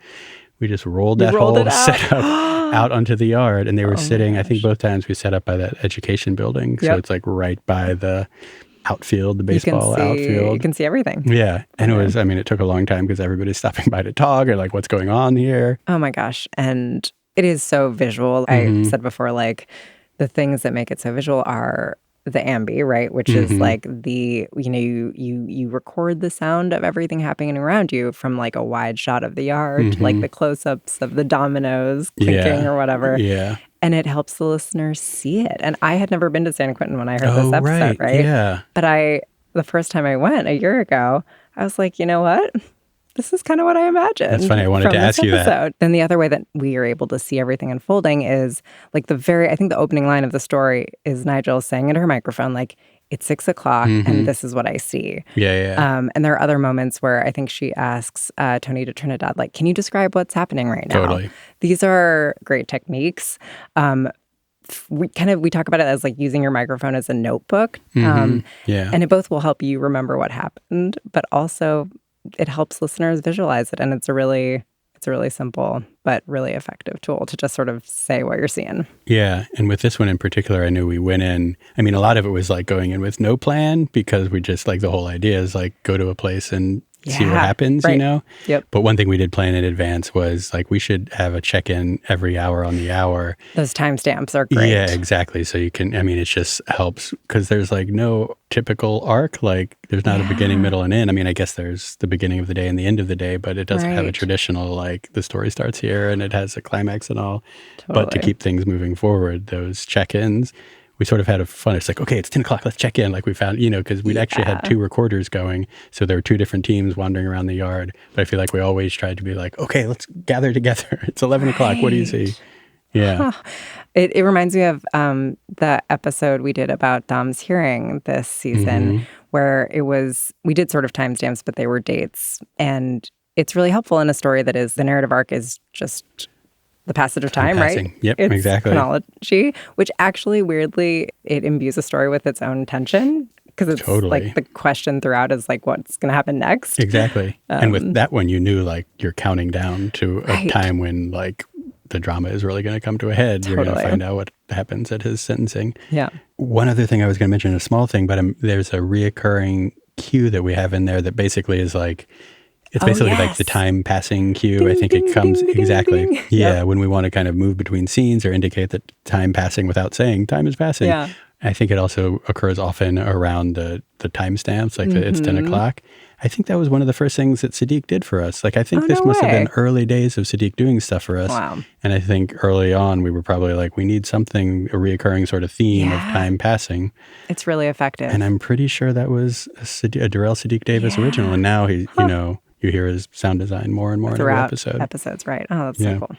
We just rolled that whole setup out onto the yard, and they were sitting, I think both times we set up by that education building. So it's like right by the outfield, the baseball outfield. You can see everything. Yeah. And it took a long time because everybody's stopping by to talk or like, what's going on here? Oh my gosh. And it is so visual. I said before, like the things that make it so visual are the ambi, right? Which is like you record the sound of everything happening around you from like a wide shot of the yard to like the close-ups of the dominoes clinking or whatever. Yeah. And it helps the listeners see it. And I had never been to San Quentin when I heard this episode, right? Yeah. But the first time I went a year ago, I was like, you know what? This is kind of what I imagined. That's funny. I wanted to ask you that. Then the other way that we are able to see everything unfolding is like I think the opening line of the story is Nigel saying into her microphone, like, it's 6 o'clock and this is what I see. Yeah. And there are other moments where I think she asks Tony to Trinidad, like, can you describe what's happening right now? Totally. These are great techniques. We talk about it as like using your microphone as a notebook. And it both will help you remember what happened, but also it helps listeners visualize it. And it's a really simple but really effective tool to just sort of say what you're seeing. Yeah. And with this one in particular, I knew we went in. I mean, a lot of it was like going in with no plan because we just like the whole idea is like go to a place and see what happens, Yep. But one thing we did plan in advance was like we should have a check-in every hour on the hour. Those timestamps are great. Yeah, exactly. So you can, it just helps because there's like no typical arc. Like there's not a beginning, middle, and end. I mean, I guess there's the beginning of the day and the end of the day, but it doesn't have a traditional like the story starts here and it has a climax and all. Totally. But to keep things moving forward, those check-ins, we sort of had a fun, it's like, okay, it's 10 o'clock, let's check in. Like we found, because we'd actually had 2 recorders going. So there were 2 different teams wandering around the yard. But I feel like we always tried to be like, okay, let's gather together. It's 11 o'clock. What do you see? Yeah. It reminds me of the episode we did about Dom's hearing this season where we did sort of timestamps, but they were dates. And it's really helpful in a story that is, the narrative arc is just the passage of time, right? Yep, it's exactly. Chronology, which actually weirdly, it imbues a story with its own tension because it's like the question throughout is like, what's going to happen next? Exactly. And with that one, you knew like you're counting down to a time when like the drama is really going to come to a head. You're going to find out what happens at his sentencing. Yeah. One other thing I was going to mention, a small thing, but there's a reoccurring cue that we have in there that basically is like, it's basically like the time passing cue. Ding, I think ding, it comes ding, exactly. ding, ding. Yeah, when we want to kind of move between scenes or indicate that time passing without saying time is passing. Yeah. I think it also occurs often around the timestamps, like it's 10 o'clock. I think that was one of the first things that Sadiq did for us. Like I think this must have been early days of Sadiq doing stuff for us. Wow. And I think early on we were probably like, we need something, a reoccurring sort of theme of time passing. It's really effective. And I'm pretty sure that was a Darrell Sadiq Davis original. And now he, you hear his sound design more and more in every episode. Episodes, right. Oh, that's so cool.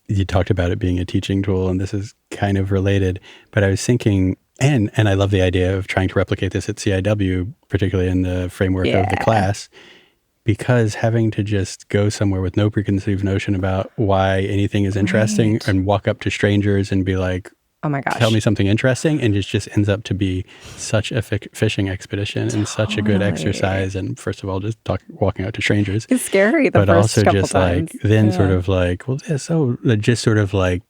You talked about it being a teaching tool, and this is kind of related. But I was thinking, and I love the idea of trying to replicate this at CIW, particularly in the framework of the class. because having to just go somewhere with no preconceived notion about why anything is interesting and walk up to strangers and be like, oh my gosh, tell me something interesting, and it just ends up to be such a fishing expedition and such a good exercise. And first of all, just walking out to strangers. It's scary the but first also couple just times. like then sort of like, well, yeah, so just sort of like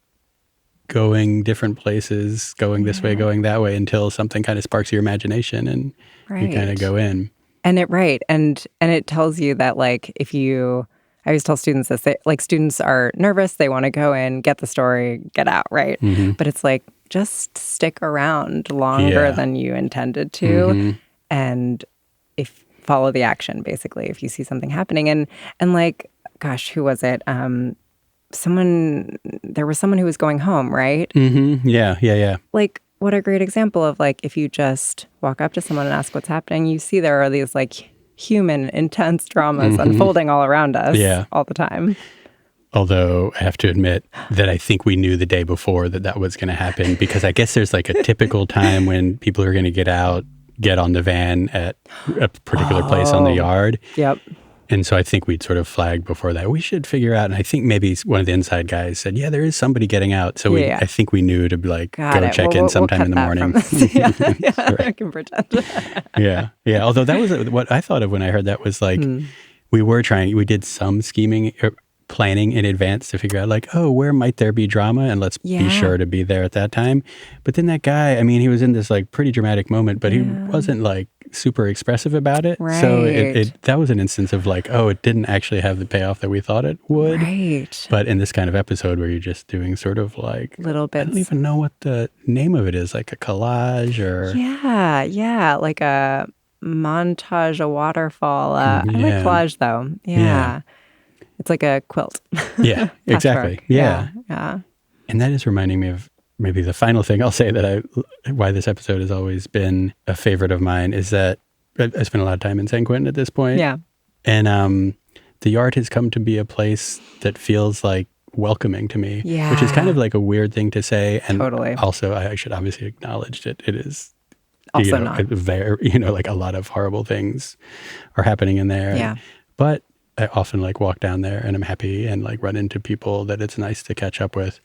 going different places, going this way, going that way, until something kind of sparks your imagination and you kind of go in. And it tells you that, like, I always tell students this, like, students are nervous, they want to go in, get the story, get out, right? Mm-hmm. But it's like, just stick around longer than you intended to, and follow the action, basically, if you see something happening. And like, gosh, who was it? There was someone who was going home, right? Mm-hmm. Yeah. Like, what a great example of, like, if you just walk up to someone and ask what's happening, you see there are these, like, human, intense dramas unfolding all around us all the time. Although I have to admit that I think we knew the day before that was going to happen, because I guess there's like a typical time when people are going to get on the van at a particular place on the yard. Yep. And so I think we'd sort of flagged before that. We should figure out, and I think maybe one of the inside guys said, yeah, there is somebody getting out. So I think we knew to be like, check in sometime in the morning. I can pretend. Yeah. Although that was what I thought of when I heard that was like, we did some scheming, planning in advance to figure out like, oh, where might there be drama? And let's be sure to be there at that time. But then that guy, I mean, he was in this like pretty dramatic moment, but he wasn't like super expressive about it. Right. So that was an instance of like, oh, it didn't actually have the payoff that we thought it would. Right. But in this kind of episode where you're just doing sort of like little bits. I don't even know what the name of it is, like a collage or like a montage, a waterfall. I like collage though. Yeah. It's like a quilt. Yeah, exactly. Yeah. And that is reminding me of maybe the final thing I'll say why this episode has always been a favorite of mine is that I spent a lot of time in San Quentin at this point. Yeah. And the yard has come to be a place that feels like welcoming to me, which is kind of like a weird thing to say. And also I should obviously acknowledge that it is also not very, like a lot of horrible things are happening in there. Yeah. But I often like walk down there and I'm happy and like run into people that it's nice to catch up with.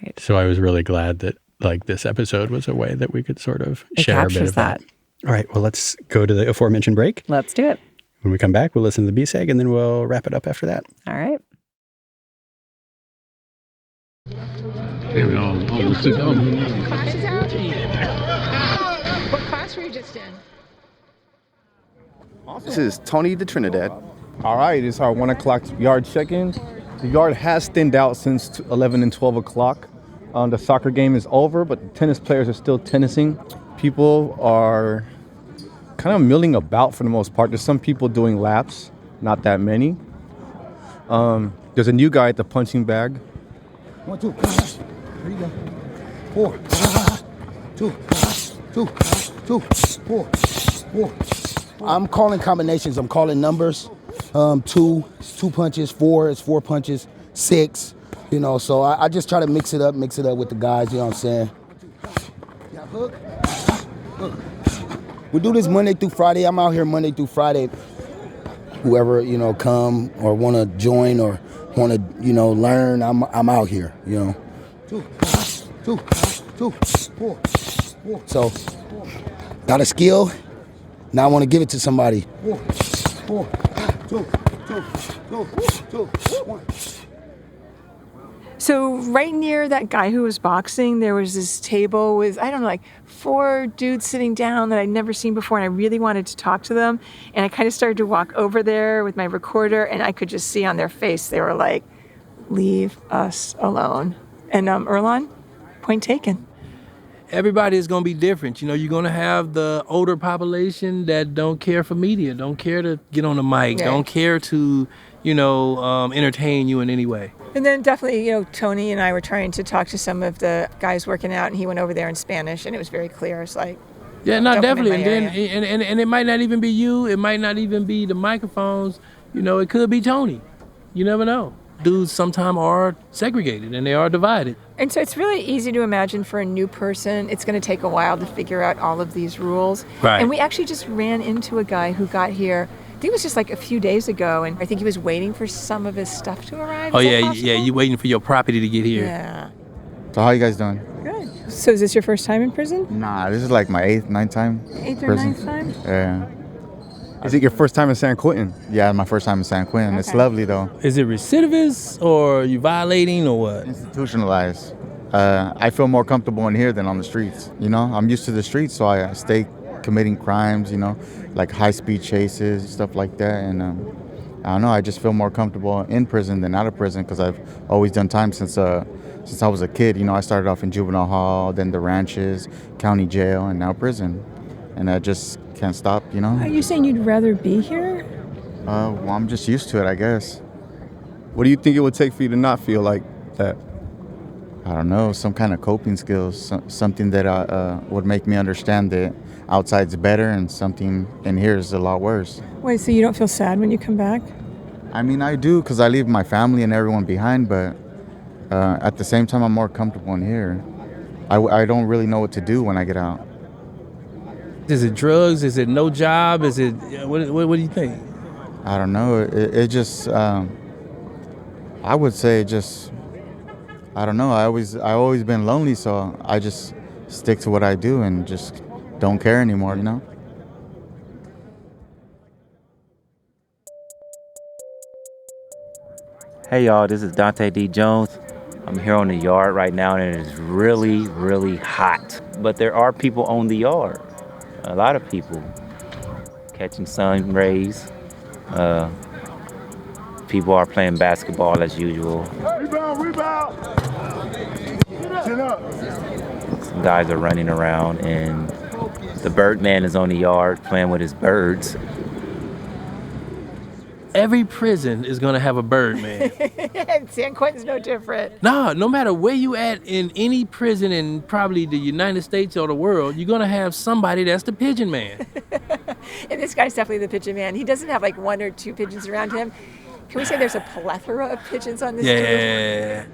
Right. So I was really glad that like this episode was a way that we could sort of share a bit of that. All right. Well, let's go to the aforementioned break. Let's do it. When we come back, we'll listen to the B-Seg and then we'll wrap it up after that. All right. Here we go. Sit down. Class is out? What class were you just in? This is Tony the Trinidad. All right, it's our 1 o'clock yard check-in. The yard has thinned out since 11 and 12 o'clock. The soccer game is over, but the tennis players are still tennising. People are kind of milling about for the most part. There's some people doing laps, not that many. There's a new guy at the punching bag. 1, 2, 3, 4, 2, 4. I'm calling combinations. I'm calling numbers. 2 is 2 punches. 4 is 4 punches. 6, So I just try to mix it up with the guys. You know what I'm saying? Yeah, hook. We do this Monday through Friday. I'm out here Monday through Friday. Whoever come or want to join or want to learn, I'm out here. 2, 4. So got a skill. Now I want to give it to somebody. 4, 2, 1. So right near that guy who was boxing, there was this table with, 4 dudes sitting down that I'd never seen before, and I really wanted to talk to them. And I kind of started to walk over there with my recorder, and I could just see on their face, they were like, leave us alone. And Erlon, point taken. Everybody is going to be different. You're going to have the older population that don't care for media, don't care to get on the mic, don't care to, entertain you in any way. And then definitely, Tony and I were trying to talk to some of the guys working out, and he went over there in Spanish, and it was very clear. It's like, yeah, no, definitely. And then, and it might not even be you. It might not even be the microphones. It could be Tony. You never know. Dudes sometimes are segregated and they are divided. And so it's really easy to imagine for a new person, it's going to take a while to figure out all of these rules. Right. And we actually just ran into a guy who got here think it was just like a few days ago, and I think he was waiting for some of his stuff to arrive. Oh, Is that yeah, possible? yeah, you waiting for your property to get here. Yeah. So how you guys doing? Good. So is this your first time in prison? Nah, this is like my 8th, 9th time. 8th or prison. 9th time? Yeah. Is it your first time in San Quentin? Yeah, my first time in San Quentin. It's Okay. lovely though. Is it recidivist or you violating or what? Institutionalized. I feel more comfortable in here than on the streets. You know, I'm used to the streets, so I stay committing crimes, you know, like high-speed chases, stuff like that. And I don't know, I just feel more comfortable in prison than out of prison because I've always done time since I was a kid. You know, I started off in juvenile hall, then the ranches, county jail, and now prison. And I just can't stop, you know? Are you saying you'd rather be here? Well, I'm just used to it, I guess. What do you think it would take for you to not feel like that? I don't know, some kind of coping skills, something that would make me understand that outside's better and something in here is a lot worse. Wait, so you don't feel sad when you come back? I mean, I do because I leave my family and everyone behind, but at the same time, I'm more comfortable in here. I don't really know what to do when I get out. Is it drugs? Is it no job? Is it, what do you think? I don't know. It just, I would say just, I don't know. I always been lonely, so I just stick to what I do and just don't care anymore, you know? Hey y'all, this is Dante D. Jones. I'm here on the yard right now and it is really, really hot. But there are people on the yard. A lot of people catching sun rays. People are playing basketball as usual. Rebound! Chin up. Some guys are running around and the Birdman is on the yard playing with his birds. Every prison is gonna have a Birdman. San Quentin's no different. Nah, no matter where you at in any prison in probably the United States or the world, you're gonna have somebody that's the pigeon man. And this guy's definitely the pigeon man. He doesn't have like 1 or 2 pigeons around him. Can we say there's a plethora of pigeons on this Yeah.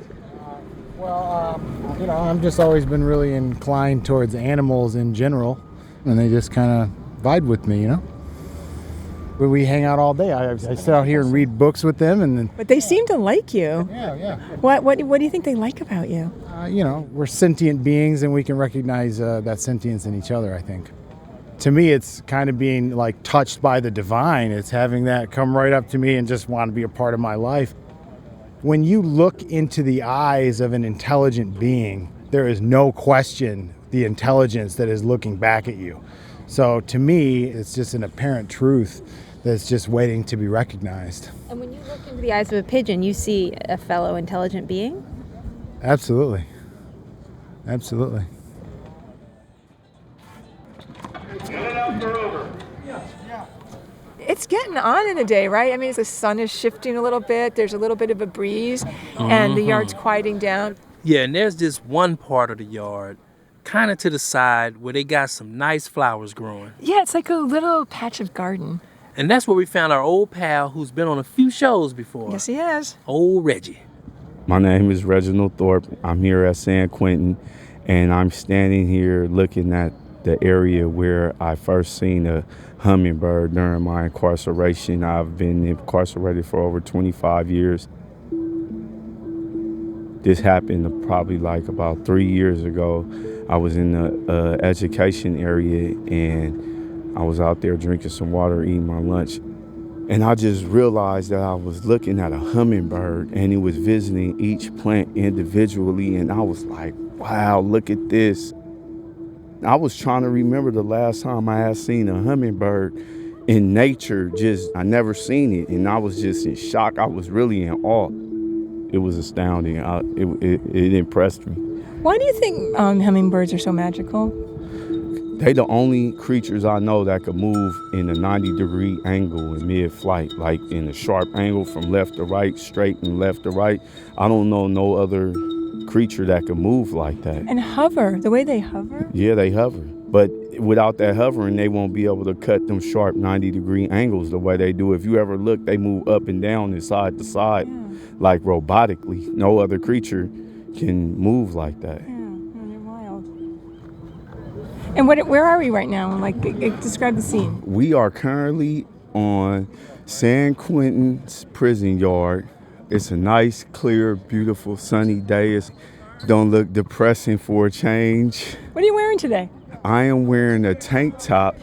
Well, you know, I've just always been really inclined towards animals in general, and they just kind of vibe with me, you know? We hang out all day. I sit out here and read books with them, and then, But they seem to like you. Yeah. What do you think they like about you? you know, we're sentient beings, and we can recognize that sentience in each other, I think. To me, it's kind of being like touched by the divine. It's having that come right up to me and just want to be a part of my life. When you look into the eyes of an intelligent being, there is no question the intelligence that is looking back at you. So to me, it's just an apparent truth that's just waiting to be recognized. And when you look into the eyes of a pigeon, you see a fellow intelligent being? Absolutely. Absolutely. It's getting on in the day, right? I mean, the sun is shifting a little bit. There's a little bit of a breeze, and the yard's quieting down. Yeah, and there's this one part of the yard, kind of to the side, where they got some nice flowers growing. Yeah, it's like a little patch of garden. And that's where we found our old pal who's been on a few shows before. Yes, he has. Old Reggie. My name is Reginald Thorpe. I'm here at San Quentin, and I'm standing here looking at the area where I first seen a hummingbird during my incarceration. I've been incarcerated for over 25 years. This happened probably like about 3 years ago. I was in the education area, and I was out there drinking some water, eating my lunch. And I just realized that I was looking at a hummingbird, and it was visiting each plant individually. And I was like, wow, look at this. I was trying to remember the last time I had seen a hummingbird in nature. I never seen it, and I was just in shock. I was really in awe. It was astounding. It impressed me. Why do you think hummingbirds are so magical? They the only creatures I know that could move in a 90-degree angle in mid-flight, like in a sharp angle from left to right, straight and left to right. I don't know no other creature that can move like that. And hover, the way they hover? Yeah, they hover. But without that hovering, they won't be able to cut them sharp 90-degree angles the way they do. If you ever look, they move up and down and side to side, like robotically. No other creature can move like that. And where are we right now? Like, describe the scene. We are currently on San Quentin's prison yard. It's a nice, clear, beautiful, sunny day. It don't look depressing for a change. What are you wearing today? I am wearing a tank top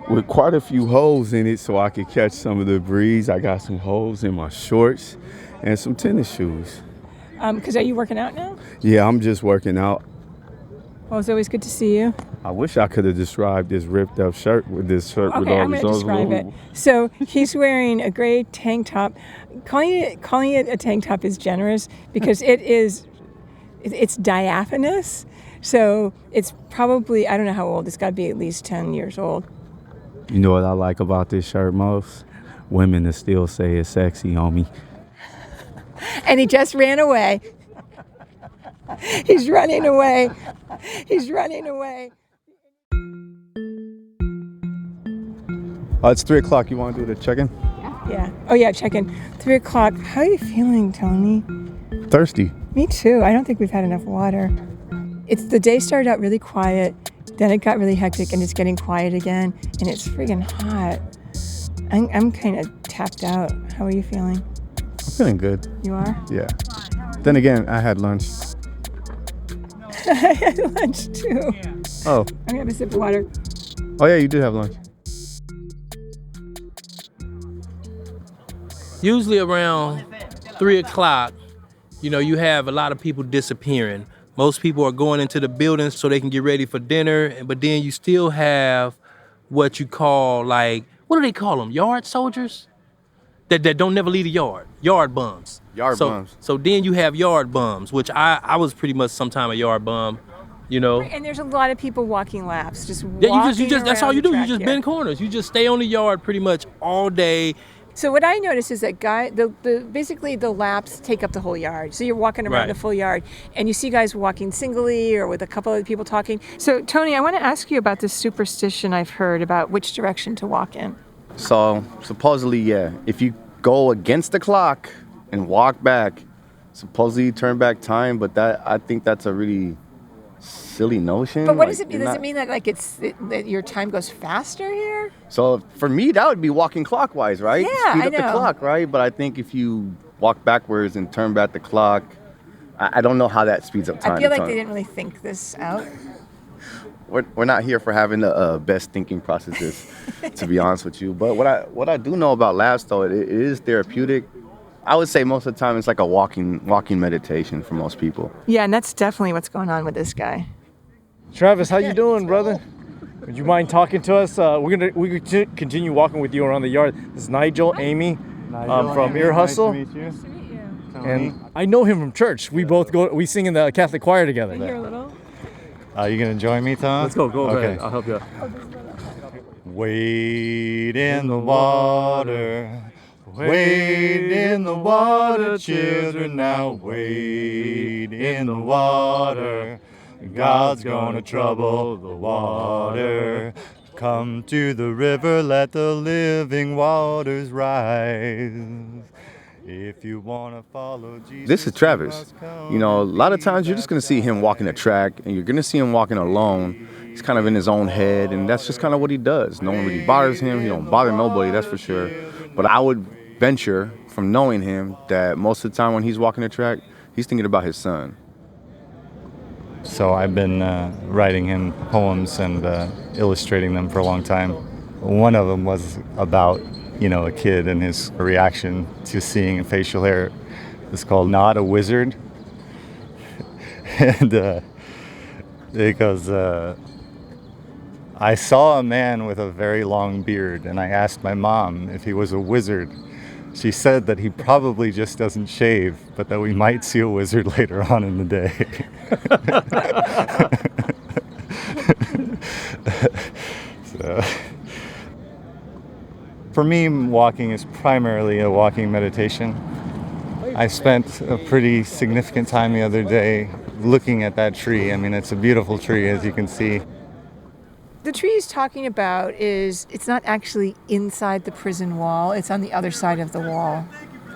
with quite a few holes in it so I can catch some of the breeze. I got some holes in my shorts and some tennis shoes. Because are you working out now? Yeah, I'm just working out. Well, it's always good to see you. I wish I could have described this ripped up shirt with this shirt with all I'm these going to describe it. So he's wearing a gray tank top. Calling it a tank top is generous because it's diaphanous. So it's probably, I don't know how old, it's got to be at least 10 years old. You know what I like about this shirt most? Women that still say it's sexy on me. And he just ran away. He's running away. He's running away. It's 3 o'clock. You want to do the check-in? Yeah. Oh, yeah, check-in. 3 o'clock. How are you feeling, Tony? Thirsty. Me too. I don't think we've had enough water. The day started out really quiet, then it got really hectic, and it's getting quiet again, and it's friggin' hot. I'm kind of tapped out. How are you feeling? I'm feeling good. You are? Yeah. Then again, I had lunch. I had lunch too. Oh. I'm gonna have a sip of water. Oh yeah, you did have lunch. Usually around 3 o'clock, you have a lot of people disappearing. Most people are going into the buildings so they can get ready for dinner, but then you still have what you call, what do they call them? Yard soldiers? That don't never leave the yard. Yard bums. Bums. So then you have yard bums, which I was pretty much sometime a yard bum, And there's a lot of people walking laps, just Yeah, you just that's around all you the do. You track just here. bend corners. You just stay on the yard pretty much all day. So what I noticed is that basically the laps take up the whole yard. So you're walking around Right. the full yard, and you see guys walking singly or with a couple of people talking. So Tony, I want to ask you about this superstition I've heard about which direction to walk in. So supposedly, yeah, if you go against the clock and walk back, supposedly you turn back time. But I think that's a really silly notion. But what does it you're mean? Does not- it mean that that your time goes faster here? So for me, that would be walking clockwise, right? Yeah, Speed I up the know. clock, right? But I think if you walk backwards and turn back the clock, I don't know how that speeds up time. I feel like Tony. they didn't really think this out. We're not here for having the best thinking processes, to be honest with you. But what I do know about laps, though, it is therapeutic. I would say most of the time it's like a walking meditation for most people. Yeah, and that's definitely what's going on with this guy. Travis, how you doing, brother? Would you mind talking to us? We could continue walking with you around the yard. This is Nigel, Amy, from Ear Hustle. Nice to meet you. And I know him from church. We sing in the Catholic choir together. Here a little. Are you gonna join me, Tom? Let's go Okay. ahead. I'll help you out. Wade in the water, wade in the water, children, now wade in the water. God's gonna trouble the water. Come to the river, let the living waters rise. If you wanna follow Jesus. This is Travis. A lot of times you're just going to see him walking a track, and you're going to see him walking alone. He's kind of in his own head, and that's just kind of what he does. No one really bothers him. He don't bother nobody, that's for sure. But I would venture from knowing him that most of the time when he's walking the track, he's thinking about his son. So I've been writing him poems and illustrating them for a long time. One of them was about, a kid and his reaction to seeing facial hair. It's called Not a Wizard. And it goes, I saw a man with a very long beard, and I asked my mom if he was a wizard. She said that he probably just doesn't shave, but that we might see a wizard later on in the day. So, for me, walking is primarily a walking meditation. I spent a pretty significant time the other day looking at that tree. I mean, it's a beautiful tree, as you can see. The tree he's talking about it's not actually inside the prison wall. It's on the other side of the wall.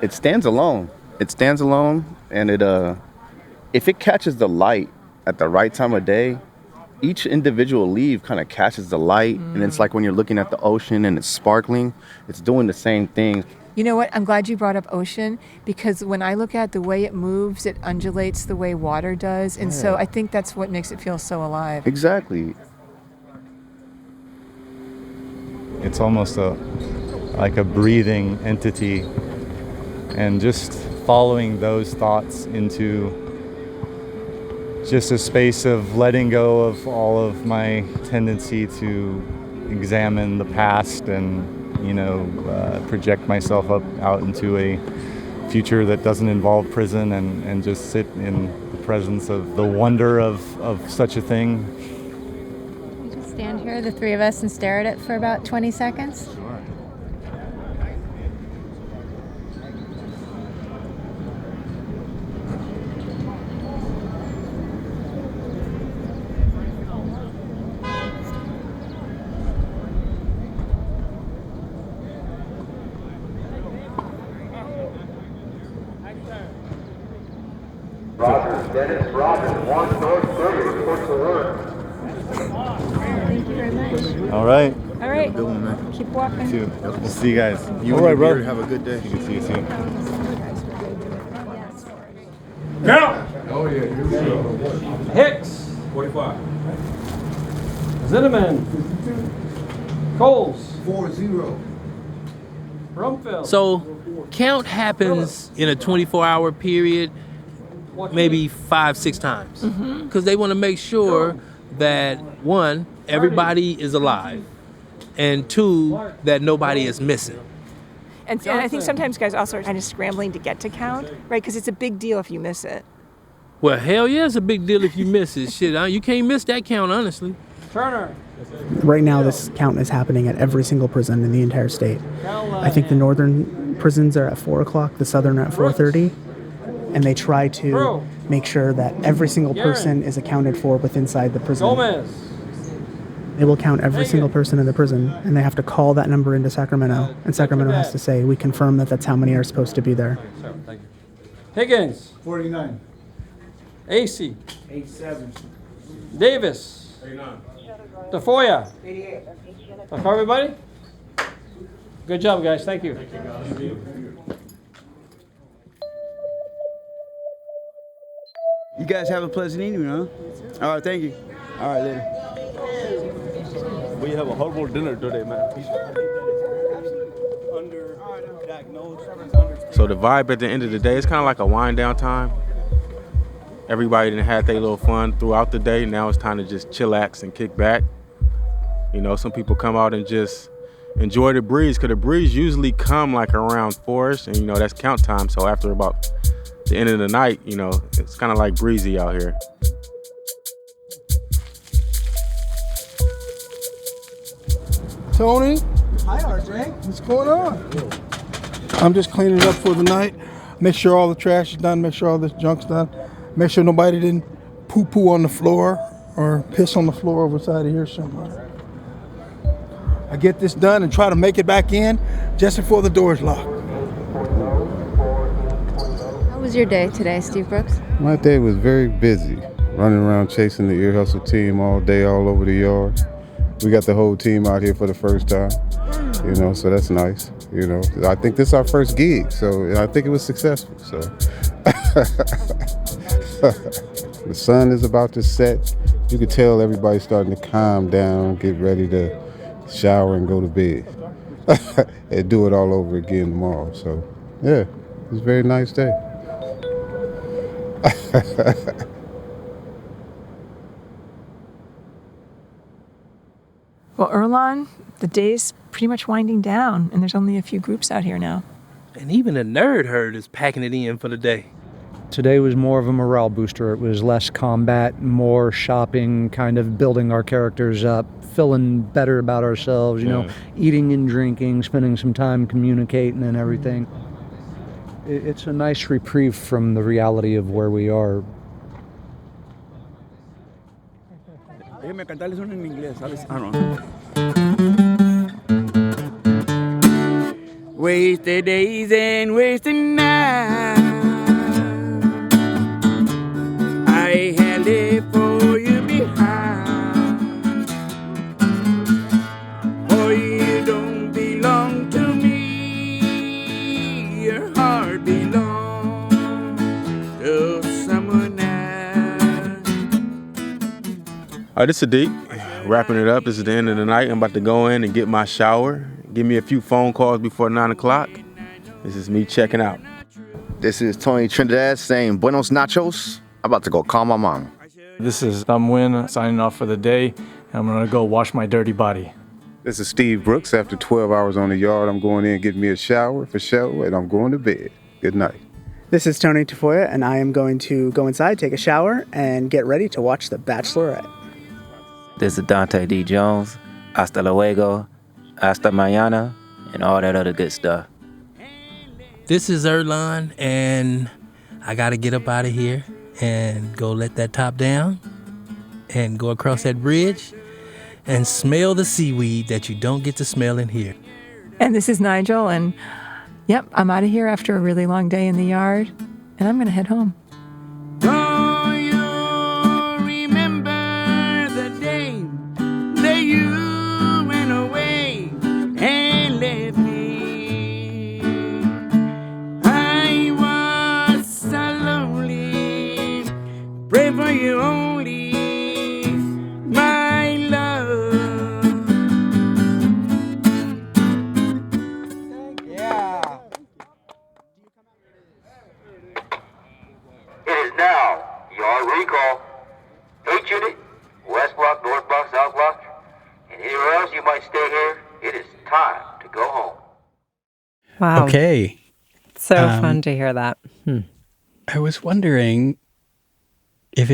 It stands alone. And if it catches the light at the right time of day, each individual leaf kind of catches the light, and it's like when you're looking at the ocean and it's sparkling, it's doing the same thing. You know what? I'm glad you brought up ocean, because when I look at the way it moves, it undulates the way water does. And so I think that's what makes it feel so alive. Exactly. It's almost like a breathing entity, and just following those thoughts into just a space of letting go of all of my tendency to examine the past and project myself out into a future that doesn't involve prison, and just sit in the presence of the wonder of such a thing. We just stand here, the three of us, and stare at it for about 20 seconds. Dennis Robbins, 1 North 30, report to work. Thank you very much. All right. All right. Good one, man. Keep walking. You too. We'll see you guys. You and your beard, have a good day. See you soon. Count! Oh, yeah. Here we go. Hicks. 45. Zinneman. Coles. 4-0. Rumfield. So count happens in a 24-hour period, maybe 5-6 times, because they want to make sure that, one, everybody is alive, and two, that nobody is missing. And I think sometimes guys also are kind of scrambling to get to count, right? Because it's a big deal if you miss it. Well, hell yeah, it's a big deal if you miss it. Shit, you can't miss that count, honestly. Turner. Right now, this count is happening at every single prison in the entire state. I think the northern prisons are at 4 o'clock, the southern are at 4:30, and they try to make sure that every single person is accounted for inside the prison. Gomez. They will count every single person in the prison, and they have to call that number into Sacramento, and Sacramento has to say, we confirm that that's how many are supposed to be there. Thank you. Higgins. 49. AC. 87. Davis. 89. Tafoya. 88. That's for everybody? Good job, guys. Thank you. You guys have a pleasant evening, huh? All right, thank you. All right, later. We have a horrible dinner today, man. So the vibe at the end of the day, it's kind of like a wind down time. Everybody done had their little fun throughout the day. Now it's time to just chillax and kick back. Some people come out and just enjoy the breeze, because the breeze usually come like around 4ish, and that's count time. So after about the end of the night, it's kind of like breezy out here. Tony. Hi, RJ. What's going on? I'm just cleaning up for the night. Make sure all the trash is done. Make sure all this junk's done. Make sure nobody didn't poo-poo on the floor or piss on the floor over side of here somewhere. I get this done and try to make it back in just before the door's locked. How was your day today, Steve Brooks? My day was very busy, running around chasing the Ear Hustle team all day, all over the yard. We got the whole team out here for the first time, so that's nice. I think this is our first gig, so I think it was successful. So the sun is about to set. You could tell everybody's starting to calm down, get ready to shower and go to bed, and do it all over again tomorrow. So yeah, it was a very nice day. Well, Erlon, the day's pretty much winding down, and there's only a few groups out here now. And even the nerd herd is packing it in for the day. Today was more of a morale booster. It was less combat, more shopping, kind of building our characters up, feeling better about ourselves, eating and drinking, spending some time communicating and everything. It's a nice reprieve from the reality of where we are. Déjenme cantarles uno en inglés, ¿sabes? No. Wasted days and wasted nights, I had left for you behind. This is Sadiq, wrapping it up. This is the end of the night. I'm about to go in and get my shower. Give me a few phone calls before 9 o'clock. This is me checking out. This is Tony Trinidad saying buenos nachos. I'm about to go call my mom. This is Win signing off for the day. I'm going to go wash my dirty body. This is Steve Brooks. After 12 hours on the yard, I'm going in and getting me a shower for sure, and I'm going to bed. Good night. This is Tony Tafoya, and I am going to go inside, take a shower, and get ready to watch The Bachelorette. This is Dante D. Jones. Hasta luego, hasta mañana, and all that other good stuff. This is Erlon, and I got to get up out of here and go let that top down and go across that bridge and smell the seaweed that you don't get to smell in here. And this is Nigel, and yep, I'm out of here after a really long day in the yard, and I'm going to head home. Wow. Okay. So fun to hear that. I was wondering if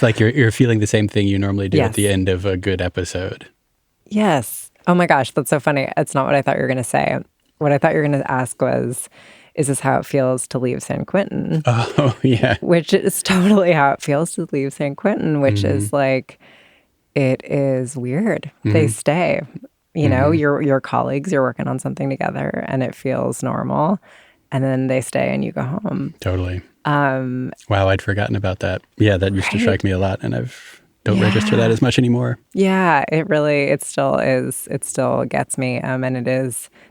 like you're feeling the same thing you normally do at the end of a good episode. Yes. Oh my gosh, that's so funny. It's not what I thought you were going to say. What I thought you were going to ask was, is this how it feels to leave San Quentin? Oh, yeah. Which is totally how it feels to leave San Quentin, which is like, it is weird. They stay. You know, your colleagues, you're working on something together and it feels normal. And then they stay and you go home. Totally. Wow, I'd forgotten about that. Yeah, that used to strike me a lot, and don't register that as much anymore. Yeah, it still is. It still gets me. And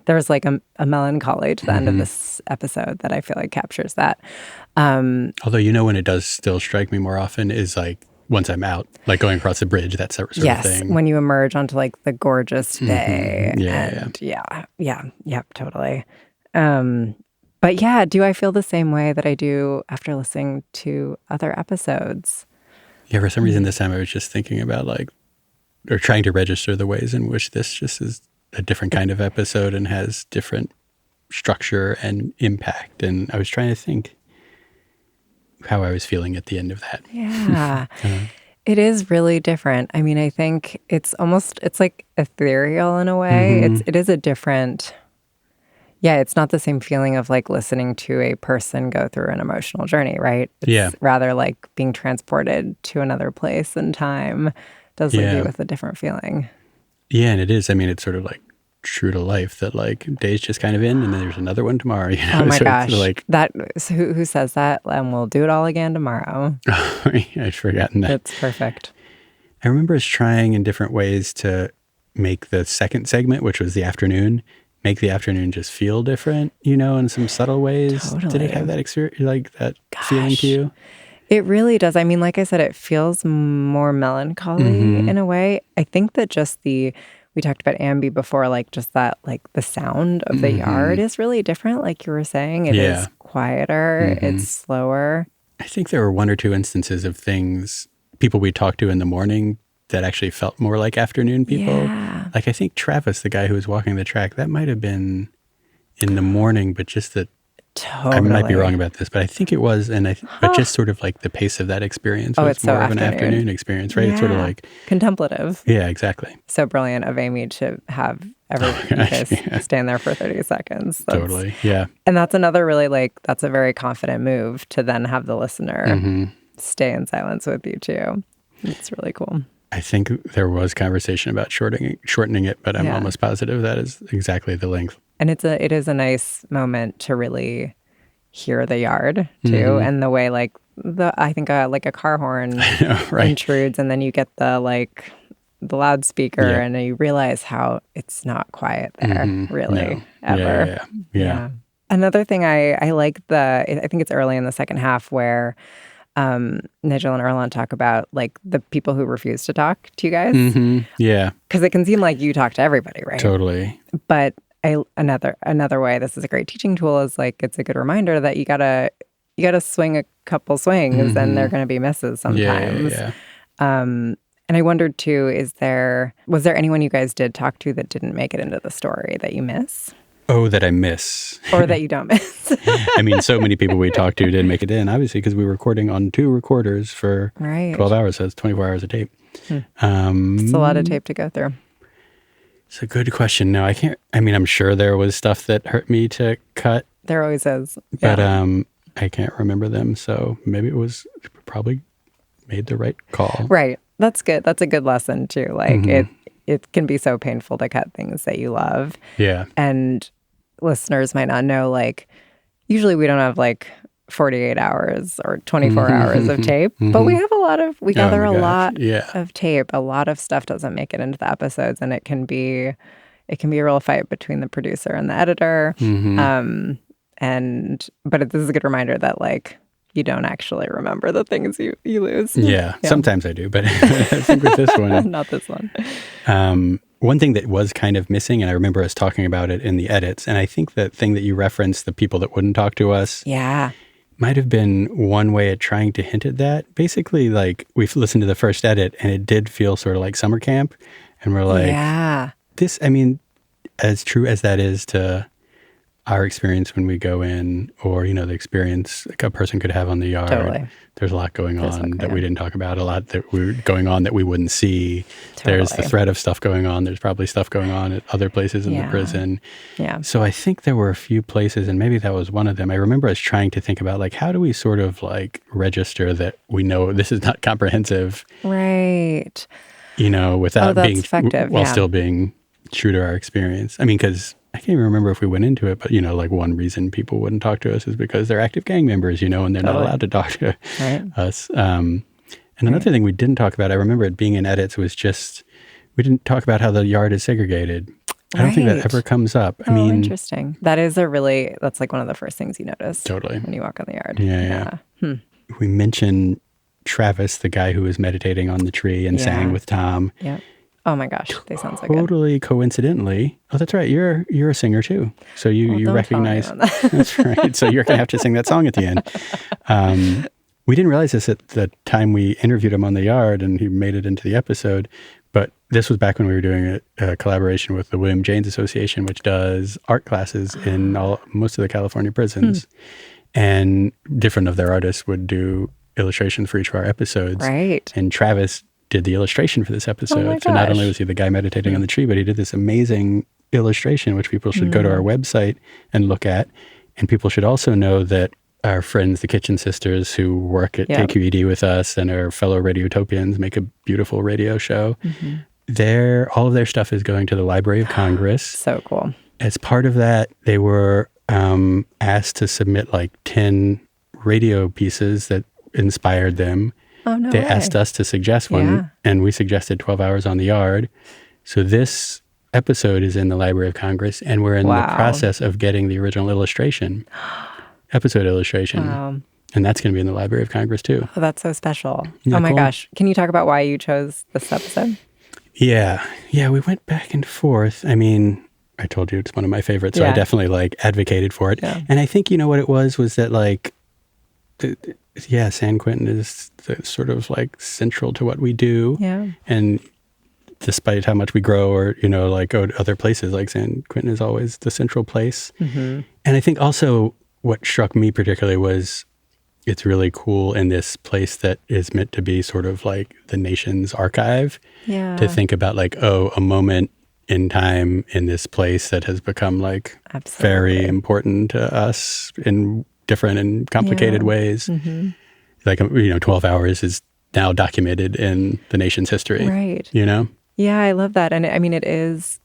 there's like a melancholy to the end of this episode that I feel like captures that. Although, when it does still strike me more often is like once I'm out, like going across the bridge, that sort of thing. Yes, when you emerge onto like the gorgeous day. Yeah, totally. But yeah, do I feel the same way that I do after listening to other episodes? Yeah, for some reason this time I was just thinking about or trying to register the ways in which this just is a different kind of episode and has different structure and impact. And I was trying to think how I was feeling at the end of that. Yeah. It is really different. I mean, I think it's like ethereal in a way. It is a different... Yeah, it's not the same feeling of like listening to a person go through an emotional journey, right? It's rather like being transported to another place and time does leave you with a different feeling. Yeah, and it is. I mean, it's sort of like true to life that like days just kind of end and then there's another one tomorrow. Oh my gosh. Who says that? And we'll do it all again tomorrow. I'd forgotten that. It's perfect. I remember us trying in different ways to make the second segment, which was the afternoon, make the afternoon just feel different, in some subtle ways. Totally. Did it have that experience, like that feeling to you? It really does. I mean, like I said, it feels more melancholy in a way. I think that we talked about Ambi before, like just that, like the sound of the yard is really different. Like you were saying, it is quieter, it's slower. I think there were one or two instances of people we talked to in the morning that actually felt more like afternoon people. Yeah. Like I think Travis, the guy who was walking the track, that might have been in the morning, but just that Totally. I might be wrong about this, but I think it was, but just sort of like the pace of that experience was it's more so of an afternoon experience, right? Yeah. It's sort of like contemplative. Yeah, exactly. So brilliant of Amy to have everyone stand there for 30 seconds. Totally, yeah. And that's another really that's a very confident move to then have the listener stay in silence with you too. It's really cool. I think there was conversation about shortening it, but I'm almost positive that is exactly the length. And it is a nice moment to really hear the yard too, and the way I think like a car horn intrudes, and then you get the loudspeaker, and you realize how it's not quiet there really ever. Yeah. Another thing I like I think it's early in the second half where Nigel and Erlon talk about like the people who refuse to talk to you guys. Yeah. Because it can seem like you talk to everybody, right? Totally. But another way, this is a great teaching tool, is like it's a good reminder that you gotta swing a couple swings and they're gonna be misses sometimes. Yeah. And I wondered too, was there anyone you guys did talk to that didn't make it into the story that you miss? Oh, that I miss. Or that you don't miss. I mean, so many people we talked to didn't make it in, obviously, because we were recording on 2 recorders for 12 hours. So it's 24 hours of tape. It's a lot of tape to go through. It's a good question. No, I can't. I mean, I'm sure there was stuff that hurt me to cut. There always is. But I can't remember them. So maybe it was probably made the right call. Right. That's good. That's a good lesson too. Like it can be so painful to cut things that you love. Yeah. And listeners might not know, like, usually we don't have like 48 hours or 24 hours of tape, but we have we gather a lot of tape. A lot of stuff doesn't make it into the episodes, and it can be a real fight between the producer and the editor. But this is a good reminder that like you don't actually remember the things you lose. Yeah. Sometimes I do, but I think with this one. Not this one. One thing that was kind of missing, and I remember us talking about it in the edits, and I think that thing that you referenced, the people that wouldn't talk to us, might have been one way at trying to hint at that. Basically, like, we've listened to the first edit, and it did feel sort of like summer camp, and we're like, this, I mean, as true as that is to our experience when we go in, or, you know, the experience like a person could have on the yard. There's a lot going on that we didn't talk about, a lot that we're going on that we wouldn't see. There's the threat of stuff going on. There's probably stuff going on at other places in the prison. So I think there were a few places, and maybe that was one of them. I remember us trying to think about, like, how do we sort of like register that we know this is not comprehensive? Right. You know, without being effective, while still being true to our experience. I mean, because I can't even remember if we went into it, but, you know, like one reason people wouldn't talk to us is because they're active gang members, you know, and they're not allowed to talk to us. And another thing we didn't talk about, I remember it being in edits, was just, we didn't talk about how the yard is segregated. I don't think that ever comes up. I mean, interesting. That's like one of the first things you notice. When you walk on the yard. Yeah. We mentioned Travis, the guy who was meditating on the tree and sang with Tom. Yeah. Oh my gosh, they sound so good. Totally coincidentally. Oh, that's right. You're a singer too. So you recognize. That's right. So you're going to have to sing that song at the end. We didn't realize this at the time we interviewed him on the yard, and he made it into the episode. But this was back when we were doing a collaboration with the William James Association, which does art classes in most of the California prisons. And different of their artists would do illustrations for each of our episodes. Right. And Travis did the illustration for this episode. So not only was he the guy meditating on the tree, but he did this amazing illustration, which people should go to our website and look at. And people should also know that our friends, the Kitchen Sisters, who work at KQED with us and are fellow Radiotopians, make a beautiful radio show. All of their stuff is going to the Library of Congress. So cool. As part of that, they were asked to submit like 10 radio pieces that inspired them. Oh, no They way. asked us to suggest one, and we suggested 12 Hours on the Yard. So this episode is in the Library of Congress, and we're in the process of getting the original episode illustration. And that's going to be in the Library of Congress too. Oh, that's so special. Yeah, oh my cool. gosh. Can you talk about why you chose this episode? Yeah, we went back and forth. I mean, I told you it's one of my favorites, so I definitely like advocated for it. And I think, you know what it was that like, San Quentin is sort of like central to what we do. Yeah. And despite how much we grow or, you know, like go to other places, like San Quentin is always the central place. And I think also what struck me particularly was it's really cool in this place that is meant to be sort of like the nation's archive to think about like, a moment in time in this place that has become like very important to us in different and complicated ways. Like, 12 Hours is now documented in the nation's history. Right. You know? Yeah, I love that. And I mean, it's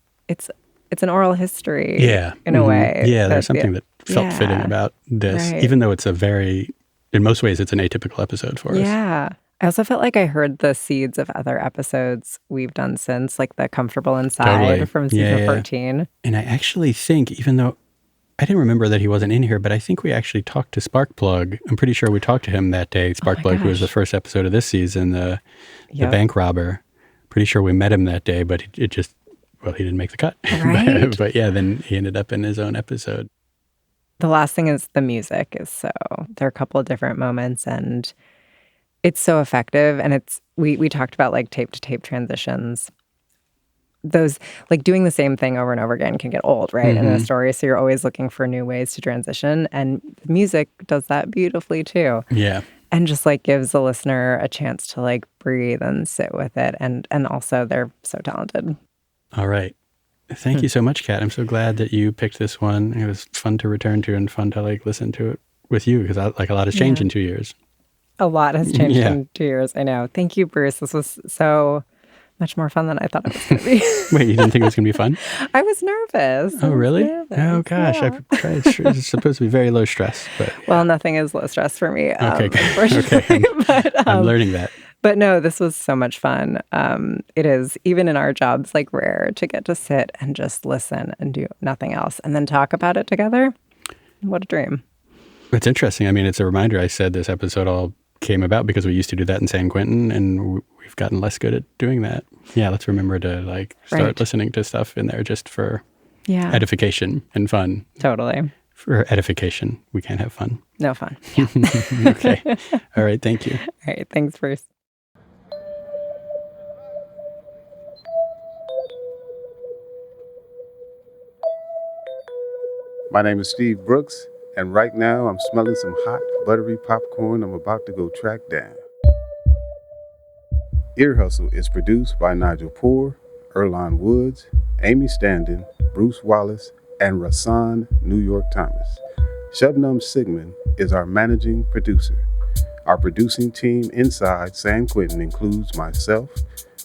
an oral history in a way. Yeah, there's something that felt fitting about this, even though it's in most ways, it's an atypical episode for us. Yeah. I also felt like I heard the seeds of other episodes we've done since, like the Comfortable Inside from season 14. And I actually think, even though I didn't remember that he wasn't in here, but I think we actually talked to Sparkplug. I'm pretty sure we talked to him that day. Sparkplug, who was the first episode of this season, the bank robber. Pretty sure we met him that day, but he didn't make the cut. Right. But yeah, then he ended up in his own episode. The last thing is the music there are a couple of different moments, and it's so effective. And we talked about like tape to tape transitions. Those, like, doing the same thing over and over again can get old, right? In a story. So you're always looking for new ways to transition. And the music does that beautifully too. Yeah. And just like gives the listener a chance to like breathe and sit with it. And also they're so talented. All right. Thank you so much, Kat. I'm so glad that you picked this one. It was fun to return to and fun to like listen to it with you, because like a lot has changed in 2 years. A lot has changed in 2 years. I know. Thank you, Bruce. This was so much more fun than I thought it was going to be. Wait, you didn't think it was going to be fun? I was nervous. Oh, really? Oh, gosh. Yeah. I tried. It's supposed to be very low stress. But well, nothing is low stress for me. Okay, good. Unfortunately. But, I'm learning that. But no, this was so much fun. It is, even in our jobs, like rare to get to sit and just listen and do nothing else and then talk about it together. What a dream. It's interesting. I mean, it's a reminder. I said this episode all came about because we used to do that in San Quentin, and we've gotten less good at doing that. Yeah, let's remember to like start listening to stuff in there just for edification and fun. Totally. For edification, we can't have fun. No fun. Yeah. Okay. All right. Thank you. All right. Thanks, Bruce. My name is Steve Brooks, and right now I'm smelling some hot, buttery popcorn I'm about to go track down. Ear Hustle is produced by Nigel Poor, Earlonne Woods, Amy Standen, Bruce Wallace, and Rasan New York Thomas. Shubnam Sigmund is our managing producer. Our producing team inside San Quentin includes myself,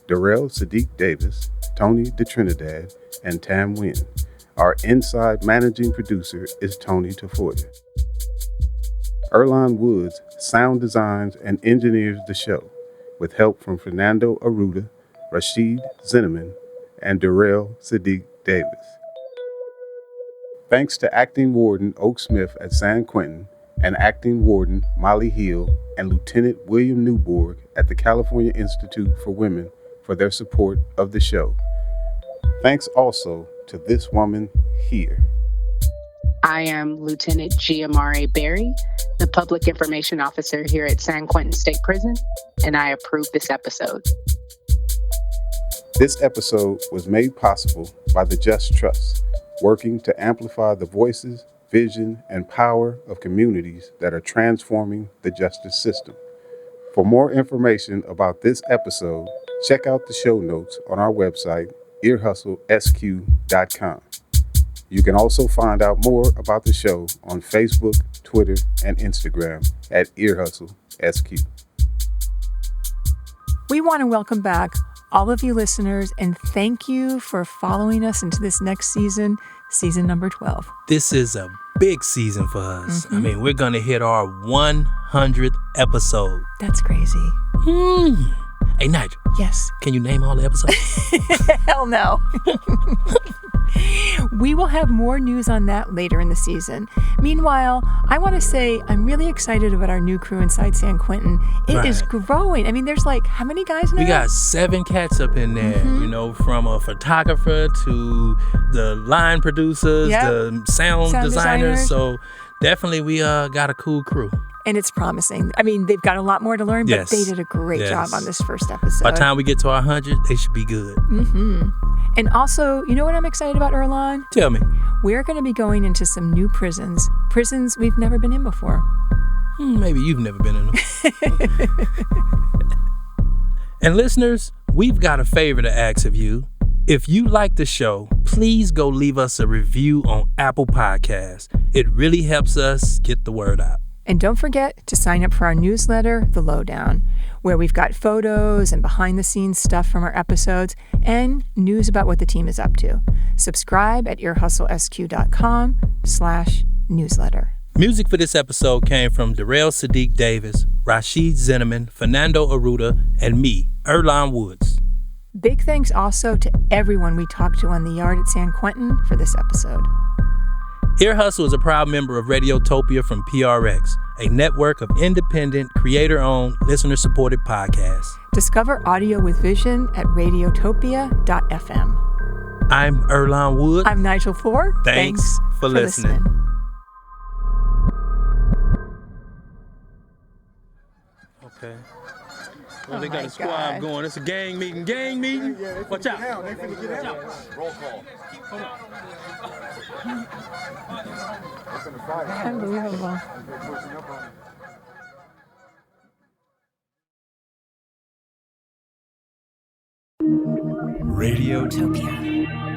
Darrell Sadiq Davis, Tony DeTrinidad, and Tam Nguyen. Our inside managing producer is Tony Tafoya. Earlonne Woods sound designs and engineers the show, with help from Fernando Arruda, Rashid Zinneman, and Darrell Sadiq Davis. Thanks to Acting Warden Oak Smith at San Quentin and Acting Warden Molly Hill and Lieutenant William Newborg at the California Institute for Women for their support of the show. Thanks also to this woman here. I am Lieutenant Giamare Berry, the Public Information Officer here at San Quentin State Prison, and I approve this episode. This episode was made possible by the Just Trust, working to amplify the voices, vision, and power of communities that are transforming the justice system. For more information about this episode, check out the show notes on our website, earhustlesq.com. You can also find out more about the show on Facebook, Twitter, and Instagram at earhustlesq. We want to welcome back all of you listeners and thank you for following us into this next season, season number 12. This is a big season for us. I mean, we're going to hit our 100th episode. That's crazy. Hey, Nigel. Yes. Can you name all the episodes? Hell no. We will have more news on that later in the season. Meanwhile, I want to say I'm really excited about our new crew inside San Quentin. It is growing. I mean, there's like, how many guys now? We got 7 cats up in there, you know, from a photographer to the line producers, the sound designers. So definitely we got a cool crew. And it's promising. I mean, they've got a lot more to learn, but they did a great job on this first episode. By the time we get to our 100, they should be good. And also, you know what I'm excited about, Earlonne? Tell me. We're going to be going into some new prisons we've never been in before. Maybe you've never been in them. And listeners, we've got a favor to ask of you. If you like the show, please go leave us a review on Apple Podcasts. It really helps us get the word out. And don't forget to sign up for our newsletter, The Lowdown, where we've got photos and behind-the-scenes stuff from our episodes and news about what the team is up to. Subscribe at earhustlesq.com/newsletter. Music for this episode came from Darrell Sadiq Davis, Rashid Zinneman, Fernando Arruda, and me, Earlonne Woods. Big thanks also to everyone we talked to on the yard at San Quentin for this episode. Ear Hustle is a proud member of Radiotopia from PRX, a network of independent, creator-owned, listener-supported podcasts. Discover audio with vision at radiotopia.fm. I'm Earlonne Wood. I'm Nigel Four. Thanks for listening. Okay. Well, they got a squad going. It's a gang meeting. Gang meeting. Watch out. They finna get out. Roll call. Hold on. Unbelievable. Radiotopia.